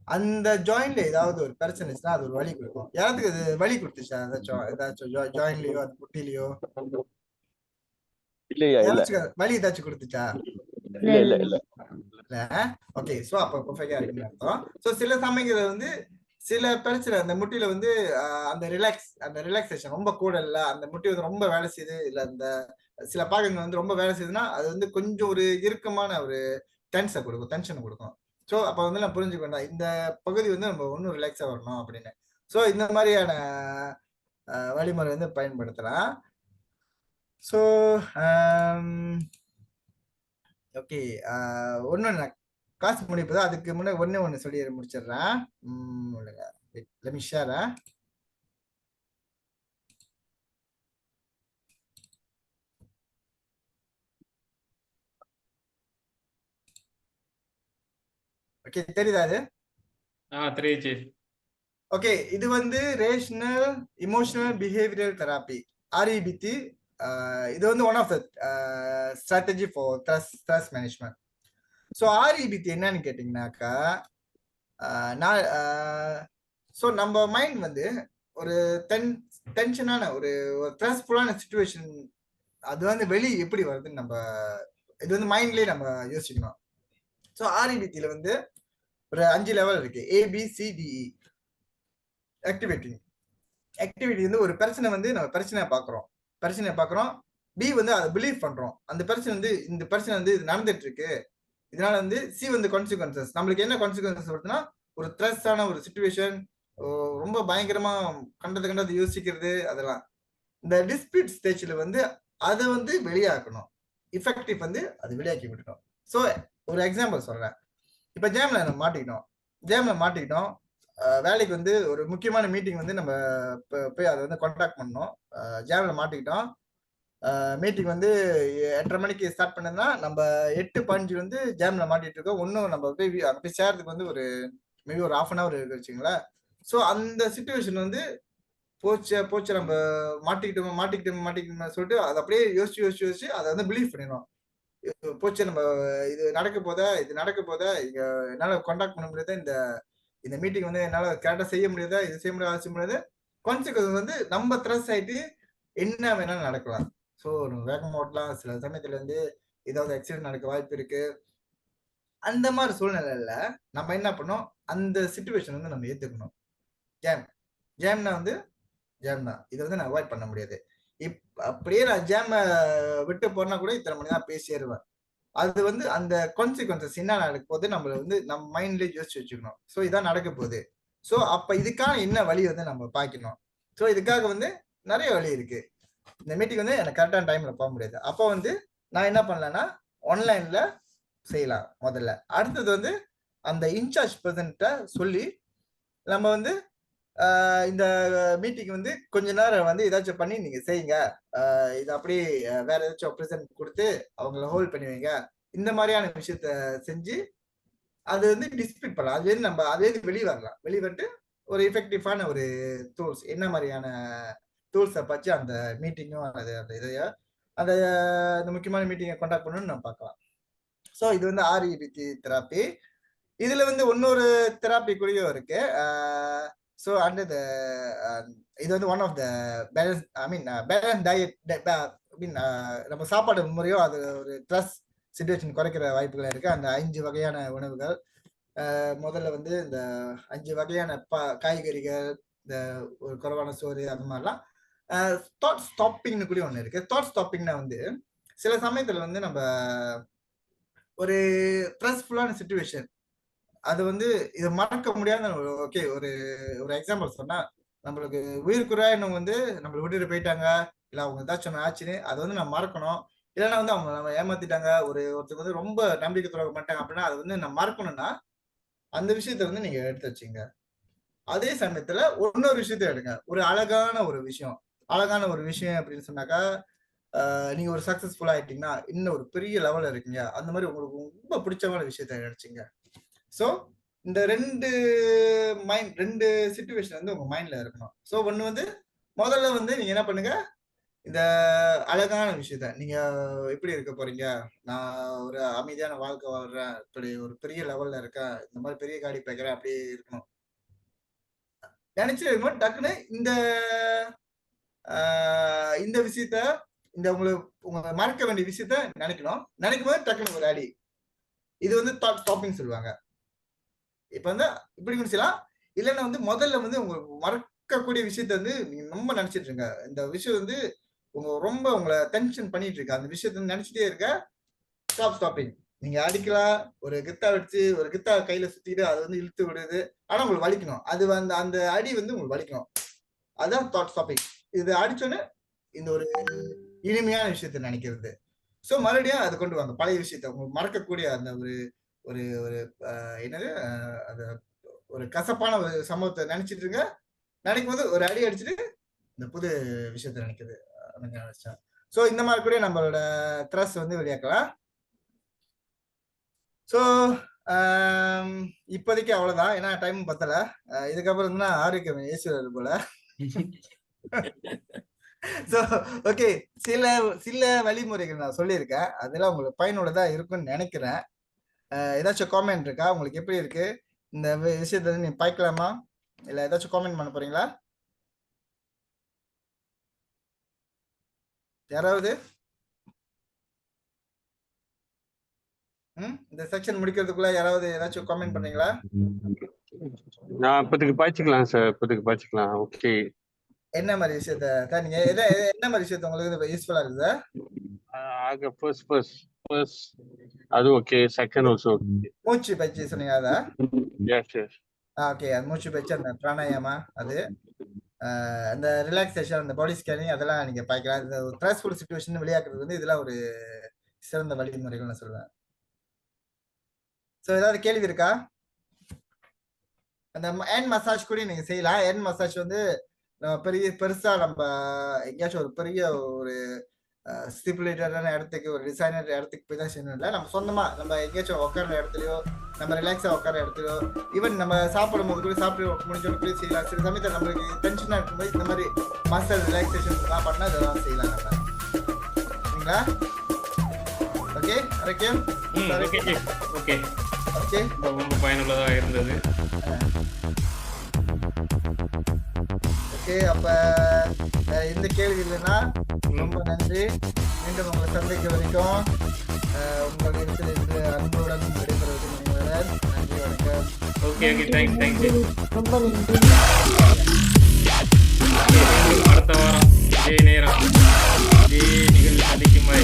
அந்த ஜாயின்ல ஏதாவது ஒரு பிரச்சனை இருந்துச்சுன்னா அது ஒரு வலி கொடுக்கும். யாராவது அது வலி கொடுத்துச்சா? ஏதாச்சும் ஜாயின்லயோ அது முட்டிலையோ இல்லையா? இல்ல வலி ஏதாச்சும் கொடுத்துச்சா? இல்ல இல்ல இல்ல இல்ல. ஓகே, சோ அப்ப பெர்ஃபெக்ட்டா இருக்குன்னு அர்த்தம். சோ சில சமயங்கள்ல வந்து சில பிரச்சனை அந்த முட்டில வந்து அந்த ரிலாக்ஸேஷன் ரொம்ப கூட இல்ல, அந்த முட்டி வந்து ரொம்ப வேலை செய்யுது, இல்ல அந்த சில பாகங்கள் வந்து ரொம்ப வேலை செய்யுதுன்னா அது வந்து கொஞ்சம் ஒரு இறுக்கமான ஒரு டென்ஷன் கொடுக்கும். ஸோ அப்போ வந்து நான் புரிஞ்சுக்கொண்டா இந்த பகுதி வந்து நம்ம ஒன்றும் ரிலாக்ஸாக வரணும் அப்படின்னு. ஸோ இந்த மாதிரியான வழிமுறை வந்து பயன்படுத்தலாம். ஸோ ஓகே, ஒன்று நான் கிளாஸ் முடிப்பதா, அதுக்கு முன்னாடி ஒன்று சொல்லி முடிச்சிடுறேன். let me share. ஓகே, தெரியுதா அது? தெரியுது. ஓகே, இது வந்து rational emotional behavioural therapy, REBT. இது வந்து one of the strategy for stress management. So REBT என்னன்னு கேட்டிங்கனாக்கா, ஸோ நம்ம மைண்ட் வந்து ஒரு டென்ஷனான ஒரு ஸ்ட்ரெஸ்ஃபுல்லான சுச்சுவேஷன் அது வந்து வெளியே எப்படி வருதுன்னு நம்ம இது வந்து மைண்ட்லேயே நம்ம யோசிக்கணும். ஸோ REBTல வந்து ஒரு 5 லெவல் இருக்கு, ABCDE. ஆக்டிவிட்டி வந்து ஒரு பிரச்சனை வந்து நம்ம பிரச்சனையை பார்க்குறோம், பி வந்து அதை பிலீவ் பண்றோம். அந்த பிரச்சனை வந்து இந்த பிரச்சனை வந்து இது நடந்துட்டு இருக்கு. இதனால வந்து சி வந்து கான்சிக்வன்சஸ் நம்மளுக்கு என்ன கான்சிக்வன்சஸ் வருதுன்னா ஒரு த்ரெஸ்ஸான ஒரு சுச்சுவேஷன், ரொம்ப பயங்கரமா கண்டது யோசிக்கிறது அதெல்லாம். இந்த டிஸ்பியூட் ஸ்டேஜ்ல வந்து அதை வந்து வெளியாக்கணும். இஃபெக்டிவ் வந்து அது வெளியாக்கி விட்டுட்டோம். ஸோ ஒரு எக்ஸாம்பிள் சொல்றேன். இப்ப ஜேம்ல நம்ம மாட்டிக்கிட்டோம். வேலைக்கு வந்து ஒரு முக்கியமான மீட்டிங் வந்து நம்ம போய் அதை வந்து கான்டாக்ட் பண்ணோம். ஜேம்ல மாட்டிக்கிட்டோம். மீட்டிங் வந்து 8:30 மணிக்கு ஸ்டார்ட் பண்ணதுன்னா நம்ம 8:15 வந்து ஜேம்ல மாட்டிட்டு இருக்கோம். ஒன்றும் நம்ம போய் சேர்றதுக்கு வந்து ஒரு மேபி ஒரு 1/2 hour இருக்கு வச்சுங்களேன். ஸோ அந்த சுச்சுவேஷன் வந்து போச்சு நம்ம மாட்டிக்கிட்டோம் சொல்லிட்டு அதை அப்படியே யோசிச்சு அதை வந்து பிலீவ் பண்ணிடணும். போச்சு நம்ம இது நடக்க போதா இங்க என்னால கான்டாக்ட் பண்ண முடியாத, இந்த மீட்டிங் வந்து என்னால கரெக்டா செய்ய முடியாதா, இது செய்ய முடியாது கான்சிக்வன்ஸ் வந்து நம்ம த்ரெஸ் ஆயிட்டு என்ன வேணாலும் நடக்கலாம். ஸோ வேகமா ஓட்டலாம். சில சமயத்துல வந்து ஏதாவது ஆக்சிடென்ட் நடக்க வாய்ப்பு இருக்கு. அந்த மாதிரி சூழ்நிலையில நம்ம என்ன பண்ணோம், அந்த சிச்சுவேஷன் வந்து நம்ம ஏத்துக்கணும். ஜேம்னா வந்து ஜேம் தான். இதை வந்து நான் அவாய்ட் பண்ண முடியாது. அப்படியே நான் ஜேம விட்டு போனா கூட இத்தனை மணி தான் பேசி ஏறுவேன். அது வந்து அந்த கான்சிக்வன்சஸ் என்ன நடக்க போகுது நம்மள வந்து நம்ம மைண்ட்லயே யோசிச்சு வச்சுக்கணும். ஸோ இதான் நடக்க போகுது. ஸோ அப்ப இதுக்கான என்ன வழி வந்து நம்ம பார்க்கணும். ஸோ இதுக்காக வந்து நிறைய வழி இருக்கு. இந்த மீட்டிங் வந்து எனக்கு கரெக்டான டைம்ல போக முடியாது. அப்போ வந்து நான் என்ன பண்ணலன்னா ஆன்லைன்ல செய்யலாம் முதல்ல. அடுத்தது வந்து அந்த இன்சார்ஜ் பர்சன்ட்ட சொல்லி நம்ம வந்து இந்த மீட்டிங் வந்து கொஞ்ச நேரம் வந்து ஏதாச்சும் பண்ணி நீங்க செய்யுங்க, இது அப்படியே வேற ஏதாச்சும் ப்ரெசென்ட் கொடுத்து அவங்கள ஹோல்ட் பண்ணி வைங்க, இந்த மாதிரியான விஷயத்த செஞ்சு அது வந்து டிஸ்பியூட் பண்ணலாம். அது வந்து நம்ம அதுலேருந்து வெளியே வந்துட்டு ஒரு எஃபெக்டிவான ஒரு டூல்ஸ், என்ன மாதிரியான டூல்ஸை பற்றி அந்த மீட்டிங்கும் அந்த முக்கியமான மீட்டிங்கை கான்டாக்ட் பண்ணணும்னு நம்ம பார்க்கலாம். ஸோ இது வந்து REBT தெராப்பி. இதுல வந்து இன்னொரு தெராப்பி கூடயும் இருக்கு. ஸோ அண்டர் இது வந்து one of the balance balance diet நம்ம சாப்பாடு முறையோ அது ஒரு ஸ்ட்ரெஸ் சிச்சுவேஷன் குறைக்கிற வாய்ப்புகள் இருக்கு. அந்த 5 வகையான உணவுகள், முதல்ல வந்து இந்த 5 வகையான காய்கறிகள், இந்த ஒரு குறைவான சோறு, அந்த மாதிரிலாம். தாட் ஸ்டாப்பிங்னு கூட ஒன்று இருக்கு. தாட் ஸ்டாப்பிங்னா வந்து சில சமயத்துல வந்து நம்ம ஒரு ஸ்ட்ரெஸ்ஃபுல்லான சுச்சுவேஷன், அது வந்து இதை மறக்க முடியாத ஓகே ஒரு எக்ஸாம்பிள் சொன்னா, நம்மளுக்கு உயிருக்குறாயினவங்க வந்து நம்மளை விட்டுட்டு போயிட்டாங்க, இல்லை அவங்க ஏதாச்சும் ஆச்சுன்னு அதை வந்து நம்ம மறக்கணும். இல்லைன்னா வந்து அவங்க நம்ம ஏமாத்திட்டாங்க, ஒருத்தருக்கு வந்து ரொம்ப நம்பிக்கை துரோகம் பண்ணிட்டாங்க அப்படின்னா அதை வந்து நம்ம மறக்கணும்னா அந்த விஷயத்த வந்து நீங்க எடுத்து வச்சுங்க. அதே சமயத்துல இன்னொரு விஷயத்த எடுங்க. ஒரு அழகான ஒரு விஷயம் அப்படின்னு சொன்னாக்கா, நீங்க ஒரு சக்சஸ்ஃபுல் ஆயிட்டீங்கன்னா இன்னும் ஒரு பெரிய லெவல்ல இருக்கீங்க, அந்த மாதிரி உங்களுக்கு ரொம்ப பிடிச்சமான விஷயத்த நினைச்சீங்க. ஸோ இந்த ரெண்டு சிச்சுவேஷன் வந்து உங்க மைண்ட்ல இருக்கணும். ஸோ ஒண்ணு வந்து முதல்ல வந்து நீங்க என்ன பண்ணுங்க, இந்த அழகான விஷயத்த நீங்க எப்படி இருக்க போறீங்க, நான் ஒரு அமைதியான வாழ்க்கை வாழ்றேன், இப்படி ஒரு பெரிய லெவல்ல இருக்கேன், இந்த மாதிரி பெரிய காடி பேக்கிறேன், அப்படி இருக்கணும் நினைச்சு இருக்கும்போது டக்குன்னு இந்த விஷயத்த, இந்த உங்க மறக்க வேண்டிய விஷயத்த நினைக்கும் போது டக்குன்னு ஒரு அடி. இது வந்து தாட் ஸ்டாப்பிங் சொல்லுவாங்க. இப்ப வந்து இப்படி செய்யலாம். இல்லைன்னா வந்து முதல்ல வந்து உங்க மறக்கக்கூடிய விஷயத்த வந்து நீங்க ரொம்ப நினைச்சிட்டு இருங்க. இந்த விஷயம் வந்து ரொம்ப உங்களை டென்ஷன் பண்ணிட்டு இருக்கு, அந்த விஷயத்த நினைச்சிட்டே இருக்க. ஸ்டாப்பிங். நீங்க அடிக்கலாம், ஒரு கித்தா கையில சுத்திட்டு அதை வந்து இழுத்து விடுது, ஆனா உங்களுக்கு வலிக்கணும். அது வந்து அந்த அடி வந்து உங்களுக்கு வலிக்கணும். அதுதான் தாட் ஸ்டாப்பிங். இது அடிச்சோன்னு இந்த ஒரு இனிமையான விஷயத்த நினைக்கிறது. ஸோ மறுபடியும் அதை கொண்டு வாங்க, பழைய விஷயத்த உங்களுக்கு மறக்கக்கூடிய அந்த ஒரு என்னது அது ஒரு கசப்பான ஒரு சம்பவத்தை நினைச்சிட்டு இருங்க. நினைக்கும் போது ஒரு அடி அடிச்சுட்டு இந்த புது விஷயத்த நினைக்கிறது. ஸோ இந்த மாதிரி கூட நம்மளோட த்ரெஸ் வந்து வெளியாக்கலாம். ஸோ இப்போதைக்கு அவ்வளவுதான், ஏன்னா டைம் பத்தல. இதுக்கப்புறம் தான் ஆரோக்கியம் ஏசுவாரு போல. ஸோ ஓகே, சில வழிமுறைகள் நான் சொல்லியிருக்கேன், அதெல்லாம் உங்களுக்கு பயனுள்ளதா இருக்கும்னு நினைக்கிறேன். ஏதாச்சும் காமெண்ட் இருக்கா? உங்களுக்கு எப்படி இருக்கு இந்த விஷயத்த நீ பார்க்கலாமா, இல்ல ஏதாச்சும் காமெண்ட் பண்ண போறீங்களா? யாராவது இந்த செக்ஷன் முடிக்கிறதுக்குள்ள யாராவது ஏதாச்சும் காமெண்ட் பண்றீங்களா? இப்போதைக்கு பாய்ச்சிக்கலாம் சார், இப்போதைக்கு பாய்ச்சிக்கலாம். ஓகே, என்ன மாதிரி விஷயத்த நீங்க என்ன மாதிரி விஷயத்த உங்களுக்கு யூஸ்ஃபுல்லா இருக்குது? ஆக ஃபர்ஸ்ட் அது ஓகே, செகண்ட் ஆல்சோ ஓகே. மூச்சு பயிற்சி சொன்னீங்க அதா? எஸ். ஓகே, அது மூச்சு பயிற்சி, அந்த பிராணாயாமா, அது அந்த ரிலாக்ஸேஷன், அந்த பாடி ஸ்கேனிங், அதெல்லாம் நீங்க பார்க்கலாம். இந்த ஸ்ட்ரெஸ்ஃபுல் சுச்சுவேஷன் வெளியாக்குறது வந்து இதெல்லாம் ஒரு சிறந்த வழிமுறைகள் நான் சொல்லுவேன். ஸோ ஏதாவது கேள்வி இருக்கா? அந்த ஹேண்ட் மசாஜ் கூட நீங்க செய்யலாம். ஹேண்ட் மசாஜ் வந்து பெருசா நம்ம எங்கேயாச்சும் ஒரு பெரிய ஒரு ஸ்டிபுலேட்டடான இடத்துக்கு, ஒரு டிசைனர் இடத்துக்கு போய் தான் செய்யணும் இல்லை. நம்ம சொந்தமா நம்ம எங்கேயாச்சும் உட்கார்ற இடத்துலயோ, நம்ம ரிலாக்ஸா உட்கார இடத்துலயோ, ஈவன் நம்ம சாப்பிடும் போது கூட சாப்பிட்டு முடிஞ்சோட போய் செய்யலாம். சில சமயத்தில் நம்மளுக்கு டென்ஷனா இருக்கும்போது இந்த மாதிரி மசில் ரிலாக்ஸேஷன் எல்லாம் பண்ணா இதெல்லாம் செய்யலாம் நம்ம. சரிங்களா? ஓகே, அரக்கியம். ஓகே ஓகே, ரொம்ப பயனுள்ளதா இருந்தது. ஓகே. அப்ப இந்த கேள்வி இல்லைன்னா ரொம்ப நன்றி. மீண்டும் உங்களை சந்திக்க வரைக்கும் உங்களிடத்தில் இருந்து அன்புடன் விடைபெறுவது மணிவரன். நன்றி, வணக்கம். Okay thank you. ரொம்ப நன்றி. அடுத்த வாரம் இதே நேரம் இதே நிகழ்வு சந்திக்கும் வரை